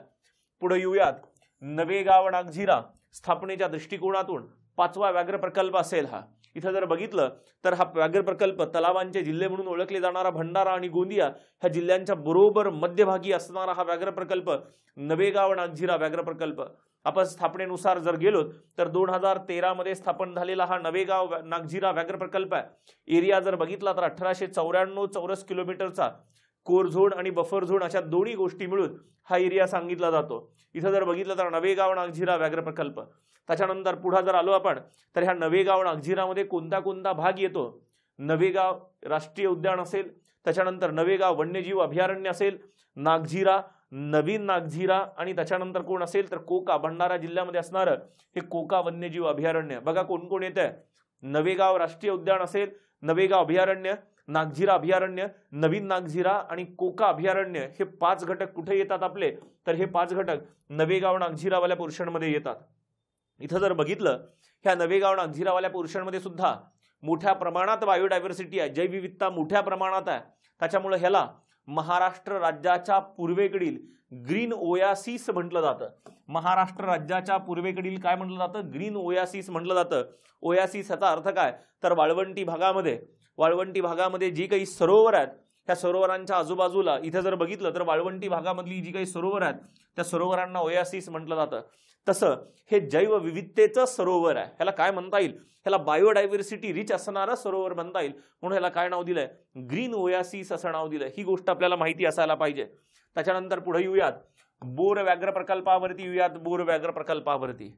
पुढे येऊयात. नवेगाव नागझिरा स्थापनेच्या दृष्टिकोनातून 5वा व्याघ्र प्रकल्प असेल हा. इथं जर बघितलं तर हा व्याघ्र प्रकल्प तलावांचे जिल्हे म्हणून ओळखले जाणारा भंडारा आणि गोंदिया ह्या जिल्ह्यांच्या बरोबर मध्यभागी असणारा हा व्याघ्र प्रकल्प नवेगाव नागझिरा व्याघ्र प्रकल्प. आपण स्थापनेनुसार जर गेलो तर 2013 मध्ये स्थापन झालेला हा नवेगाव नागझिरा व्याघ्र प्रकल्प आहे. एरिया जर बघितला तर 1894 चौरस किलोमीटरचा. कोर झोन आणि बफर झोन अशा दोन्ही गोष्टी मिळून हा एरिया सांगितला जातो. इथं जर बघितलं तर नवेगाव नागझिरा व्याघ्र प्रकल्प. त्याच्यानंतर पुढे जर आलो आपण तर ह्या नवेगाव नागझिरामध्ये कोणता कोणता भाग येतो? नवेगाव राष्ट्रीय उद्यान असेल, त्याच्यानंतर नवेगाव वन्यजीव अभयारण्य असेल, नागझिरा, नवीन नागझिरा आणि त्याच्यानंतर कोण असेल तर कोका, भंडारा जिल्ह्यामध्ये असणारं हे कोका वन्यजीव अभयारण्य. बघा कोण कोण येत आहे. नवेगाव राष्ट्रीय उद्यान असेल, नवेगाव अभयारण्य, नागझिरा अभयारण्य, नवीन नागझिरा आणि कोका अभयारण्य हे 5 घटक कुठे येतात आपले तर हे 5 घटक नवेगाव नागझिरावाल्या पोर्शनमध्ये येतात. इथं जर बघितलं ह्या नवेगाव नागझिरावाल्या पोर्शनमध्ये सुद्धा मोठ्या प्रमाणात बायोडायव्हर्सिटी आहे, जैवविविधता मोठ्या प्रमाणात आहे. त्याच्यामुळे ह्याला महाराष्ट्र राज्याच्या पूर्वेकडील ग्रीन ओयासिस म्हटलं जातं. महाराष्ट्र राज्याच्या पूर्वेकडील काय म्हटलं जातं? ग्रीन ओयासिस म्हटलं जातं. ओयासिस याचा अर्थ काय तर वाळवंटी भागामध्ये जी काही सरोवर आहेत त्या सरोवरांच्या आजूबाजूला इथे जर बघितलं तर वाळवंटी भागामधली जी काही सरोवर आहेत त्या सरोवरांना ओयासिस म्हटलं जातं. तसं हे जैवविविधतेचं सरोवर आहे. ह्याला काय म्हणता येईल? ह्याला बायोडायव्हर्सिटी रिच असणारं सरोवर म्हणता येईल. म्हणून ह्याला काय नाव दिलंय? ग्रीन ओयासिस असं नाव दिलंय. ही गोष्ट आपल्याला माहिती असायला पाहिजे. त्याच्यानंतर पुढे येऊयात बोर व्याघ्र प्रकल्पावरती.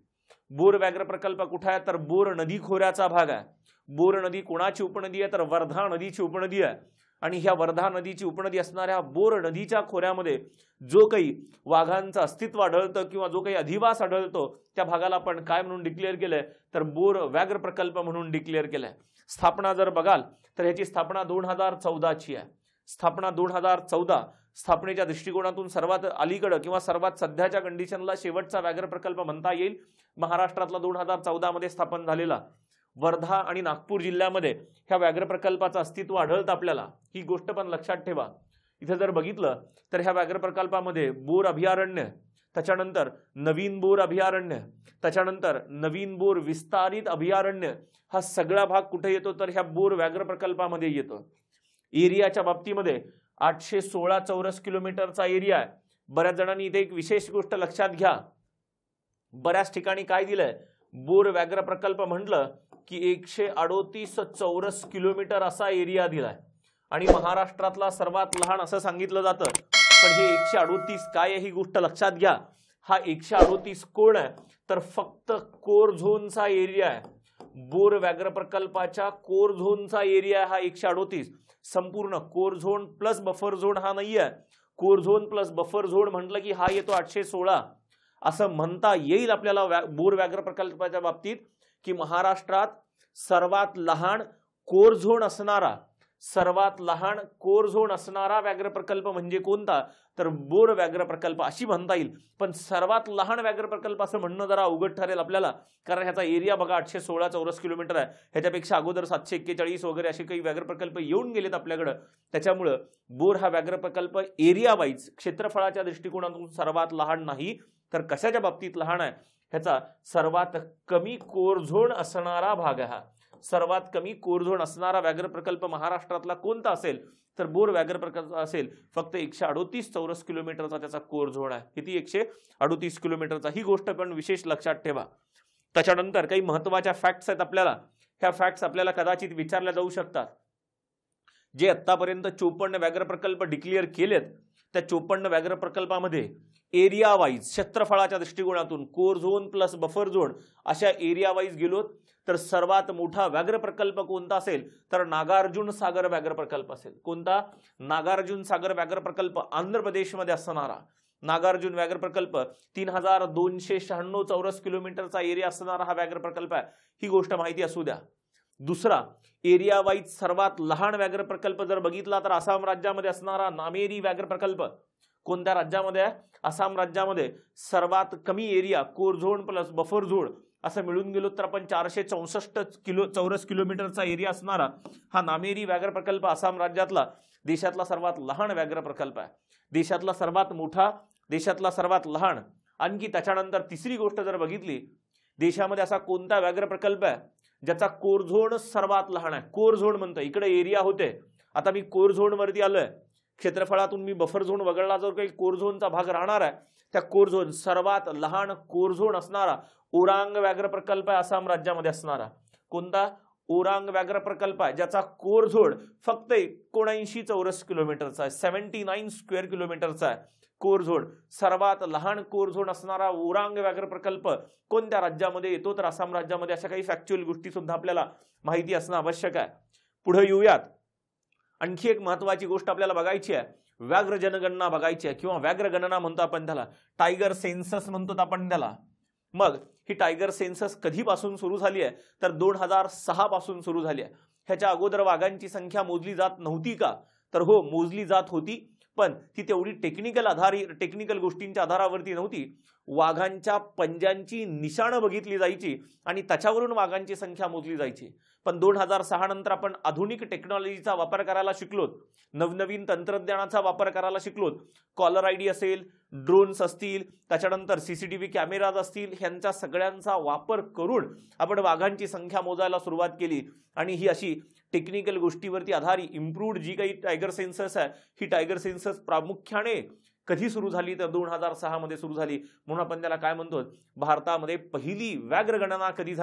बोर व्याघ्र प्रकल्प कुठे आहे तर बोर नदी खोऱ्याचा भाग आहे. बोर नदी कोणाची उपनदी आहे तर वर्धा नदीची उपनदी आहे. आणि ह्या वर्धा नदीची उपनदी असणाऱ्या बोर नदीच्या खोऱ्यामध्ये जो काही वाघांचं अस्तित्व आढळतं किंवा जो काही अधिवास आढळतो त्या भागाला आपण काय म्हणून डिक्लेअर केलंय तर बोर व्याघ्र प्रकल्प म्हणून डिक्लेअर केलंय. स्थापना जर बघाल तर ह्याची स्थापना 2014 ची आहे. स्थापना 2014. स्थापनेच्या दृष्टिकोनातून सर्वात अलीकडं किंवा सर्वात सध्याच्या कंडिशनला शेवटचा व्याघ्र प्रकल्प म्हणता येईल महाराष्ट्रातला 2014 मध्ये स्थापन झालेला. वर्धा आणि नागपूर जिल्ह्यामध्ये ह्या व्याघ्र प्रकल्पाचं अस्तित्व आढळतं आपल्याला. ही गोष्ट पण लक्षात ठेवा. इथे जर बघितलं तर ह्या व्याघ्र प्रकल्पामध्ये बोर अभयारण्य, त्याच्यानंतर नवीन बोर अभयारण्य, त्याच्यानंतर नवीन बोर विस्तारित अभयारण्य हा सगळा भाग कुठे येतो तर ह्या बोर व्याघ्र प्रकल्पामध्ये येतो. एरियाच्या बाबतीमध्ये 816 चौरस किलोमीटरचा एरिया आहे. बऱ्याच जणांनी इथे एक विशेष गोष्ट लक्षात घ्या. बऱ्याच ठिकाणी काय दिलंय बोर व्याघ्र प्रकल्प म्हटलं की 138 चौरस किलोमीटर असा एरिया दिलाय आणि महाराष्ट्रातला सर्वात लहान असं सांगितलं जातं. पण हे 138 काय आहे ही गोष्ट लक्षात घ्या. हा 138 कोण आहे तर फक्त कोर झोनचा एरिया आहे. बोर व्याघ्र प्रकल्पाच्या कोर झोनचा एरिया हा 138. संपूर्ण core zone plus buffer zone हा नाही आहे. Core zone plus buffer zone म्हटलं की हा येतो 816. असं म्हणता येईल आपल्याला बोर व्याघ्र प्रकल्पाच्या बाबतीत की महाराष्ट्रात सर्वात लहान कोर झोन असणारा व्याघ्र प्रकल्प म्हणजे कोणता तर बोर व्याघ्र प्रकल्प अशी म्हणता येईल. पण सर्वात लहान व्याघ्र प्रकल्प असं म्हणणं जरा अवघड ठरेल आपल्याला, कारण ह्याचा एरिया बघा 816 चौरस किलोमीटर आहे. ह्याच्यापेक्षा अगोदर 741 वगैरे असे काही व्याघ्र प्रकल्प येऊन गेलेत आपल्याकडे. त्याच्यामुळे बोर हा व्याघ्र प्रकल्प एरिया वाईज क्षेत्रफळाच्या दृष्टिकोनातून सर्वात लहान नाही तर कशाच्या बाबतीत लहान आहे ह्याचा सर्वात कमी कोर झोन असणारा भाग आहे. हा सर्वात कमी कोर झोन असणारा व्याघ्र प्रकल्प महाराष्ट्रातला कोणता असेल तर बोर व्याघ्र प्रकल्प असेल. फक्त 138 चौरस किलोमीटरचा त्याचा कोर झोन आहे. किती 138 किलोमीटरचा. ही गोष्ट पण विशेष लक्षात ठेवा. त्याच्यानंतर काही महत्वाच्या फॅक्ट्स आहेत आपल्याला. ह्या फॅक्ट्स आपल्याला कदाचित विचारल्या जाऊ शकतात. जे आतापर्यंत 54 व्याघ्र प्रकल्प डिक्लेअर केलेत त्या 54 व्याघ्र प्रकल्पामध्ये एरिया वाईज क्षेत्रफळाच्या दृष्टिकोनातून core zone plus buffer zone अशा एरिया वाईज गेलो तर सर्वात मोठा व्याघ्र प्रकल्प कोणता असेल तर नागार्जुन सागर व्याघ्र प्रकल्प असेल. कोणता नागार्जुन सागर व्याघ्र प्रकल्प आंध्र प्रदेशमध्ये असणारा नागार्जुन व्याघ्र प्रकल्प 3296 चौरस किलोमीटरचा एरिया असणारा हा व्याघ्र प्रकल्प आहे. ही गोष्ट माहिती असू द्या. दुसरा एरिया वाईज सर्वात लहान व्याघ्र प्रकल्प जर बघितला तर आसाम राज्यामध्ये असणारा नामेरी व्याघ्र प्रकल्प. कोणत्या राज्यामध्ये आहे आसाम राज्यामध्ये. सर्वात कमी area core zone plus buffer zone असं मिळून गेलो तर आपण 464 चौरस किलोमीटरचा एरिया असणारा हा नामेरी व्याघ्र प्रकल्प आसाम राज्यातला देशातला सर्वात लहान व्याघ्र प्रकल्प आहे. देशातला सर्वात मोठा, देशातला सर्वात लहान. आणखी त्याच्यानंतर तिसरी गोष्ट जर बघितली देशामध्ये असा कोणता व्याघ्र प्रकल्प आहे ज्याचा कोर झोन सर्वात लहान आहे. कोर झोन म्हणतो इकडे एरिया होते, आता मी कोर झोन वरती आलोय. क्षेत्रफळातून मी बफर झोन वगळला जो काही कोर झोनचा भाग राहणार आहे त्या कोर झोन सर्वात लहान कोर झोन असणारा ओरांग व्याघ्र प्रकल्प आहे आसाम राज्यामध्ये असणारा. कोणता ओरांग व्याघ्र प्रकल्प आहे ज्याचा कोर झोन फक्त 79 चौरस किलोमीटरचा आहे. 79 स्क्वेअर किलोमीटरचा आहे कोर झोन. सर्वात लहान कोर झोन असणारा ओरांग व्याघ्र प्रकल्प कोणत्या राज्यामध्ये येतो तर आसाम राज्यामध्ये. अशा काही फॅक्च्युअल गोष्टी सुद्धा आपल्याला माहिती असणं आवश्यक आहे. पुढे येऊयात. आणखी एक महत्वाची गोष्ट आपल्याला बघायची आहे. व्याघ्र जनगणना बघायची आहे किंवा व्याघ्र गणना म्हणतो आपण त्याला. टायगर सेन्सस म्हणतो आपण त्याला. मग ही टायगर सेन्सस कधीपासून सुरू झाली आहे तर 2006 पासून सुरू झाली आहे. ह्याच्या अगोदर वाघांची संख्या मोजली जात नव्हती का तर हो मोजली जात होती, पण ती तेवढी टेक्निकल गोष्टींच्या आधारावरती नव्हती. वाघांच्या पंजांची निशाणं बघितली जायची आणि त्याच्यावरून वाघांची संख्या मोजली जायची. पण 2006 नंतर आपण आधुनिक टेक्नॉलॉजीचा वापर करायला शिकलोत, नवनवीन तंत्रज्ञानाचा वापर करायला शिकलोत. कॉलर आयडी असेल, ड्रोन्स असतील, त्याच्यानंतर सीसीटीव्ही कॅमेराज असतील, ह्यांचा सगळ्यांचा वापर करून आपण वाघांची संख्या मोजायला सुरुवात केली. आणि ही अशी टेक्निकल गोष्टीवरती आधारित इम्प्रूव्ड जी काही टायगर सेन्सस आहे ही टायगर सेन्सस प्रामुख्याने कधी सुरू झाली तर 2006 मध्ये सुरू झाली. म्हणून आपण त्याला काय म्हणतो भारतामध्ये पहिली व्याघ्र गणना कधी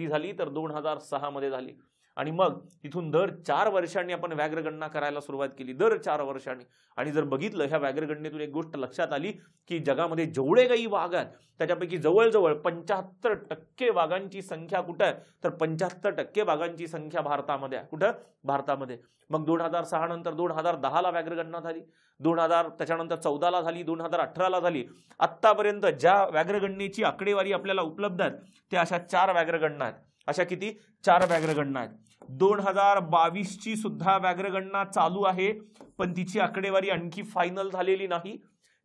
झाली तर 2006 मध्ये झाली. आणि मग तिथून दर 4 वर्षांनी आपण व्याघ्रगणना करायला सुरुवात केली, दर 4 वर्षांनी. आणि जर बघितलं ह्या व्याघ्रगणनेतून एक गोष्ट लक्षात आली की जगामध्ये जेवढे काही वाघ आहेत त्याच्यापैकी जवळजवळ 75% वाघांची संख्या कुठं आहे, तर 75% वाघांची संख्या भारतामध्ये आहे. कुठं? भारतामध्ये. मग 2006 नंतर 2010ला व्याघ्रगणना झाली, 2000 त्याच्यानंतर 14ला झाली, 2018ला झाली. आत्तापर्यंत ज्या व्याघ्रगणनेची आकडेवारी आपल्याला उपलब्ध आहेत त्या अशा 4 व्याघ्रगणना आहेत. अशा किती? 4 व्याघ्रगणना आहेत. 2022ची सुद्धा व्याघ्रगणना चालू आहे, पण तिची आकडेवारी आणखी फायनल झालेली नाही.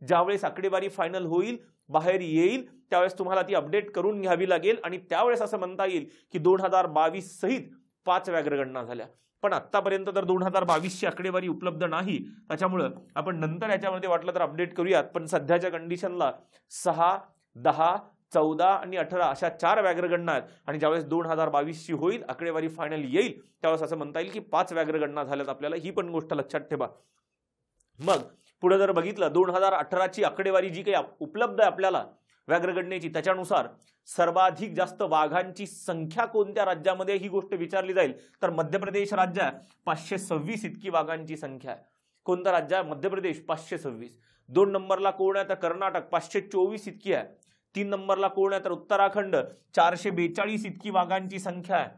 ज्यावेळेस आकडेवारी फायनल होईल, बाहेर येईल, त्यावेळेस तुम्हाला ती अपडेट करून घ्यावी लागेल आणि त्यावेळेस असं म्हणता येईल की 2022 सहित 5 व्याघ्रगणना झाल्या. पण आतापर्यंत तर 2022ची आकडेवारी उपलब्ध नाही, त्याच्यामुळे आपण नंतर याच्यामध्ये वाटलं तर अपडेट करूयात. पण सध्याच्या कंडिशनला 6, 10, 14 आणि 18 अशा 4 व्याघ्रगणना आहेत. आणि ज्यावेळेस 2022ची होईल, आकडेवारी फायनल येईल, त्यावेळेस असं म्हणता येईल की 5 व्याघ्रगणना झाल्यात. आपल्याला ही पण गोष्ट लक्षात ठेवा. मग पुढे जर बघितलं 2018ची आकडेवारी जी काही उपलब्ध आहे आपल्याला व्याघ्रगणनेची, त्याच्यानुसार सर्वाधिक जास्त वाघांची संख्या कोणत्या राज्यामध्ये ही गोष्ट विचारली जाईल, तर मध्य प्रदेश राज्य आहे. 526 इतकी वाघांची संख्या आहे. कोणतं राज्य आहे? मध्य प्रदेश, 526. 2 नंबरला कोण आहे? तर कर्नाटक, 524 इतकी आहे. 3 नंबरला कोण आहे? तर उत्तराखंड, 442 इतकी वाघांची संख्या आहे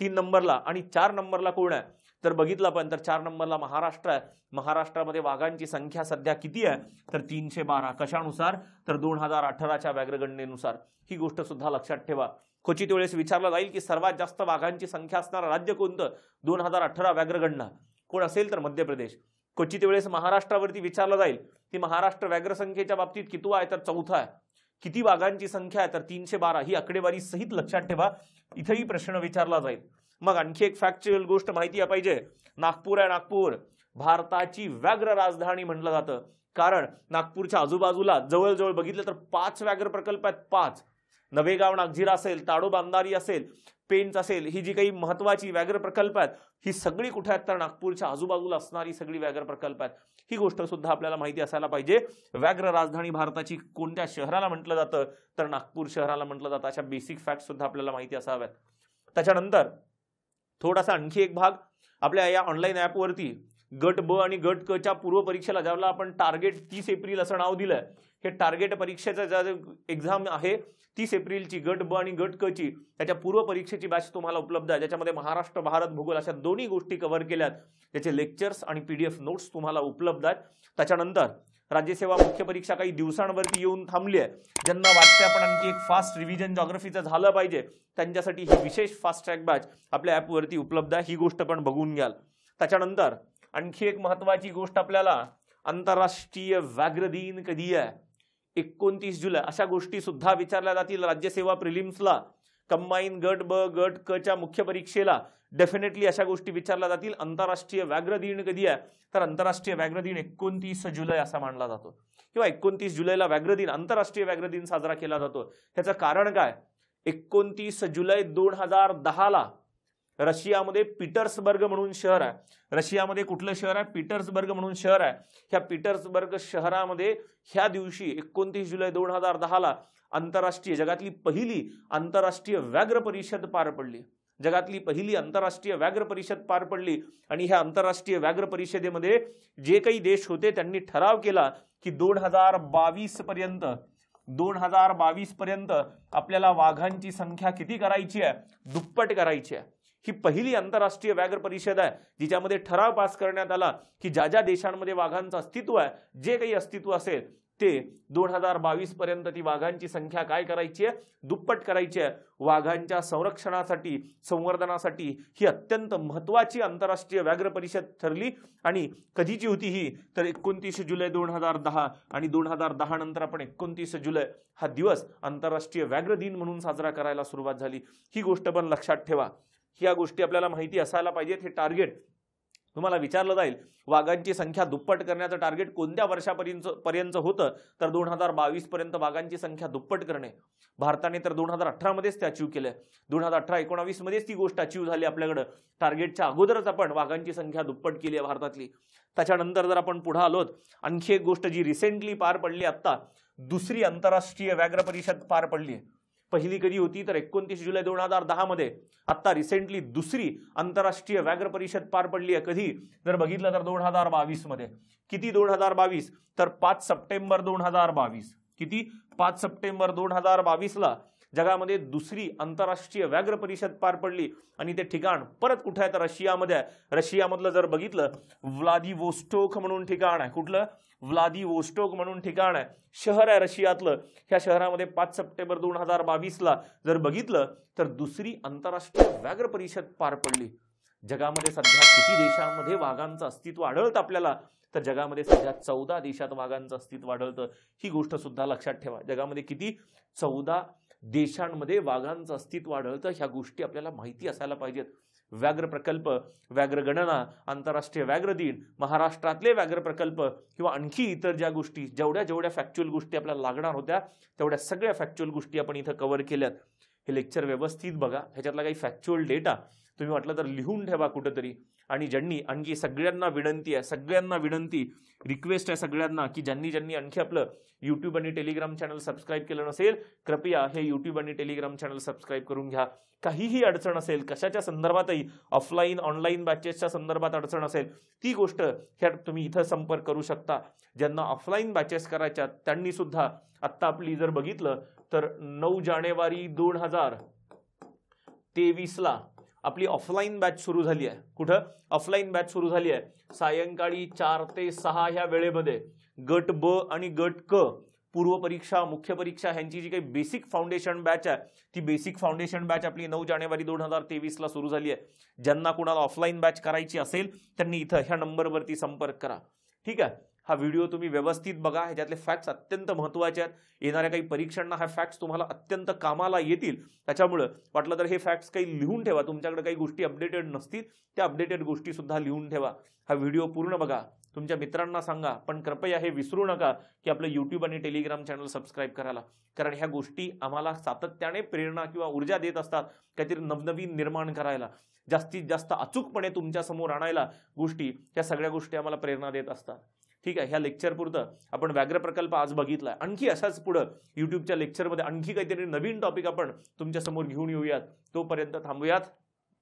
3 नंबरला. आणि 4 नंबरला कोण आहे? तर बघितलं पण तर 4 नंबरला महाराष्ट्र आहे. महाराष्ट्रामध्ये वाघांची संख्या सध्या किती आहे? तर 312. कशानुसार? तर 2018च्या व्याघ्रगणनेनुसार. ही गोष्ट सुद्धा लक्षात ठेवा. क्वचित वेळेस विचारलं जाईल की सर्वात जास्त वाघांची संख्या असणारं राज्य कोणतं? 2018 व्याघ्रगणना कोण असेल? तर मध्य प्रदेश. क्वचित वेळेस महाराष्ट्रावरती विचारलं जाईल की महाराष्ट्र व्याघ्रसंख्येच्या बाबतीत कितवा आहे? तर 4था आहे. किती वाघांची संख्या आहे? तर 312. ही आकडेवारी सहित लक्षात ठेवा, इथेही प्रश्न विचारला जाईल. मग आणखी एक फॅक्च्युअल गोष्ट माहिती पाहिजे. नागपूर आहे. नागपूर भारताची व्याघ्र राजधानी म्हटलं जातं, कारण नागपूरच्या आजूबाजूला जवळजवळ बघितलं तर 5 व्याघ्र प्रकल्प आहेत. 5. नवेगाव नागझिरा असेल, ताडोबा अंधारी असेल, पेंच असेल, ही जी काही महत्वाची व्याघ्र प्रकल्प आहेत ही सगळी कुठे आहेत? तर नागपूरच्या आजूबाजूला असणारी सगळी व्याघ्र प्रकल्प आहेत. ही गोष्ट सुद्धा आपल्याला माहिती असायला पाहिजे. व्याघ्र राजधानी भारताची कोणत्या शहराला म्हटलं जातं? तर नागपूर शहराला म्हटलं जातं. अशा बेसिक फॅक्ट सुद्धा आपल्याला माहिती असाव्यात. त्याच्यानंतर थोडासा आणखी एक भाग आपल्या या ऑनलाईन ॲपवरती गट ब आणि गट क च्या पूर्व परीक्षेला, ज्याला आपण टार्गेट 30 एप्रिल असं नाव दिलंय, हे टार्गेट परीक्षेचं ज्या एक्झाम आहे 30 एप्रिलची गट ब आणि गट क ची, त्याच्या पूर्व परीक्षेची बॅच तुम्हाला उपलब्ध आहे, ज्याच्यामध्ये महाराष्ट्र, भारत, भूगोल अशा दोन्ही गोष्टी कव्हर केल्यात. त्याचे लेक्चर्स आणि PDF नोट्स तुम्हाला उपलब्ध आहेत. त्याच्यानंतर राज्यसेवा मुख्य परीक्षा काही दिवसांवरती येऊन थांबली आहे. ज्यांना वाटते आपण आणखी एक फास्ट रिव्हिजन जॉग्रफीचं झालं पाहिजे, त्यांच्यासाठी ही विशेष फास्ट ट्रॅक बॅच आपल्या ॲपवरती उपलब्ध आहे. ही गोष्ट पण बघून घ्याल. त्याच्यानंतर आणखी एक महत्वाची गोष्ट, आपल्याला आंतरराष्ट्रीय व्याघ्र दिन कधी आहे? 29 जुलै. अशा गोष्टी सुद्धा विचारल्या जातील राज्यसेवा प्रिलिम्सला. कंबाईन गट ब गट क च्या मुख्य परीक्षेला डेफिनेटली अशा गोष्टी विचारल्या जातील. आंतरराष्ट्रीय व्याघ्र दिन कधी आहे? तर आंतरराष्ट्रीय व्याघ्र दिन 29 जुलै असा मानला जातो, किंवा 29 जुलैला व्याघ्र दिन, आंतरराष्ट्रीय व्याघ्र दिन साजरा केला जातो. त्याचं कारण काय? 29 जुलै 2010ला रशियामध्ये पीटर्सबर्ग म्हणून शहर आहे. रशियामध्ये कुठलं शहर आहे? पीटर्सबर्ग म्हणून शहर आहे. ह्या पीटर्सबर्ग शहरामध्ये ह्या दिवशी 29 जुलै 2010ला आंतरराष्ट्रीय, जगातली पहिली आंतरराष्ट्रीय व्याघ्र परिषद पार पडली. जगातली पहिली आंतरराष्ट्रीय व्याघ्र परिषद पार पडली. आणि ह्या आंतरराष्ट्रीय व्याघ्र परिषदेमध्ये जे काही देश होते त्यांनी ठराव केला की 2022 पर्यंत आपल्याला वाघांची संख्या किती करायची आहे? दुप्पट करायची आहे. ही पहिली आंतरराष्ट्रीय व्याघ्र परिषद आहे जिच्यामध्ये ठराव पास करण्यात आला की ज्या ज्या देशांमध्ये वाघांचं अस्तित्व आहे, जे काही अस्तित्व असेल ते 2022 पर्यंत ती वाघांची संख्या काय करायची आहे? दुप्पट करायची आहे. वाघांच्या संरक्षणासाठी, संवर्धनासाठी ही अत्यंत महत्वाची आंतरराष्ट्रीय व्याघ्र परिषद ठरली. आणि कधीची होती ही? तर 29 जुलै 2010. आणि 2010 नंतर आपण 29 जुलै हा दिवस आंतरराष्ट्रीय व्याघ्र दिन म्हणून साजरा करायला सुरुवात झाली. ही गोष्ट पण लक्षात ठेवा. ह्या गोष्टी आपल्याला माहिती असायला पाहिजेत. हे टार्गेट तुम्हाला विचारलं जाईल. वाघांची संख्या दुप्पट करण्याचं टार्गेट कोणत्या वर्षापर्यंत होतं? तर 2022 पर्यंत वाघांची संख्या दुप्पट करणे. भारताने तर 2018 मध्येच ते अचीव केलंय. 2018-19 मध्येच ती गोष्ट अचीव झाली आपल्याकडं. टार्गेटच्या अगोदरच आपण वाघांची संख्या दुप्पट केली आहे भारतातली. त्याच्यानंतर जर आपण पुढे आलोत, आणखी एक गोष्ट जी रिसेंटली पार पडली, आता दुसरी आंतरराष्ट्रीय व्याघ्र परिषद पार पडली आहे. पहिली कधी होती तर 29 जुलै 2010 मध्ये. आता रिसेंटली दुसरी आंतरराष्ट्रीय व्याघ्र परिषद पार पडली आहे. कधी जर बघितलं तर 2022 मध्ये. किती 2022 तर 5 सप्टेंबर 2022. किती 5 सप्टेंबर 2022 ला जगामध्ये दुसरी आंतरराष्ट्रीय व्याघ्र परिषद पार पडली आणि ते ठिकाण परत कुठे आहे तर रशियामध्ये आहे. रशियामधलं जर बघितलं व्लादिवोस्टोक म्हणून ठिकाण आहे. कुठलं? व्लादिवोस्टोक म्हणून ठिकाण आहे, शहर आहे रशियातलं. ह्या शहरामध्ये 5 सप्टेंबर 2022 ला जर बघितलं तर दुसरी आंतरराष्ट्रीय व्याघ्र परिषद पार पडली. जगामध्ये सध्या किती देशांमध्ये वाघांचं अस्तित्व आढळतं आपल्याला तर जगामध्ये सध्या 14 देशात वाघांचं अस्तित्व आढळतं. ही गोष्ट सुद्धा लक्षात ठेवा. जगामध्ये किती 14 देशांमध्ये वाघांचं अस्तित्व आढळतं. ह्या गोष्टी आपल्याला माहिती असायला पाहिजेत. व्याघ्र प्रकल्प, व्याघ्र गणना, आंतरराष्ट्रीय व्याघ्र दिन, महाराष्ट्रातले व्याघ्र प्रकल्प किंवा आणखी इतर ज्या गोष्टी जेवढ्या फॅक्च्युअल गोष्टी आपल्याला लागणार होत्या तेवढ्या सगळ्या फॅक्च्युअल गोष्टी आपण इथं कव्हर केल्यात. हे लेक्चर व्यवस्थित बघा. ह्याच्यातला काही फॅक्च्युअल डेटा तुम्ही म्हटलं तर लिहून ठेवा कुठेतरी. आणि ज्यांनी आणखी सगळ्यांना विनंती रिक्वेस्ट आहे सगळ्यांना की ज्यांनी आणखी आपलं यूट्यूब आणि टेलिग्राम चॅनल सबस्क्राईब केलं नसेल कृपया हे यूट्यूब आणि टेलिग्राम चॅनल सबस्क्राईब करून घ्या. काहीही अडचण असेल कशाच्या संदर्भातही ऑफलाईन ऑनलाईन बॅचेसच्या संदर्भात अडचण असेल ती गोष्ट ह्या तुम्ही इथं संपर्क करू शकता. ज्यांना ऑफलाईन बॅचेस करायच्या त्यांनी सुद्धा आत्ता आपली जर बघितलं तर 9 जानेवारी 2023 ला आपली ऑफलाईन बॅच सुरू झाली आहे. कुठं? ऑफलाईन बॅच सुरू झाली आहे. सायंकाळी 4 ते 6 ह्या वेळेमध्ये गट ब आणि गट क पूर्व परीक्षा, मुख्य परीक्षा ह्यांची जी काही बेसिक फाउंडेशन बॅच आहे ती बेसिक फाउंडेशन बॅच आपली 9 जानेवारी 2023 ला सुरू झाली आहे. ज्यांना कुणाला ऑफलाईन बॅच करायची असेल त्यांनी इथं ह्या नंबरवरती संपर्क करा. ठीक आहे. हा व्हिडिओ तुम्ही व्यवस्थित बघा. ह्याच्यातले फॅक्ट्स अत्यंत महत्त्वाचे आहेत. येणाऱ्या काही परीक्षांना हा फॅक्ट्स तुम्हाला अत्यंत कामाला येतील. त्याच्यामुळे वाटलं तर हे फॅक्ट्स काही लिहून ठेवा. तुमच्याकडे काही गोष्टी अपडेटेड नसतील त्या अपडेटेड गोष्टी सुद्धा लिहून ठेवा. हा व्हिडिओ पूर्ण बघा. तुमच्या मित्रांना सांगा. पण कृपया हे विसरू नका की आपलं यूट्यूब आणि टेलिग्राम चॅनल सबस्क्राईब करायला. कारण ह्या गोष्टी आम्हाला सातत्याने प्रेरणा किंवा ऊर्जा देत असतात काहीतरी नवनवीन निर्माण करायला, जास्तीत जास्त अचूकपणे तुमच्या समोर आणायला गोष्टी. त्या सगळ्या गोष्टी आम्हाला प्रेरणा देत असतात. ठीक आहे. ह्या लेक्चर पुरतं आपण व्याघ्र प्रकल्प आज बघितलाय. आणखी असाच पुढं युट्यूबच्या लेक्चरमध्ये आणखी काहीतरी नवीन टॉपिक आपण तुमच्या समोर घेऊन येऊयात. तोपर्यंत थांबूयात.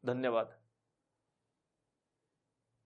धन्यवाद.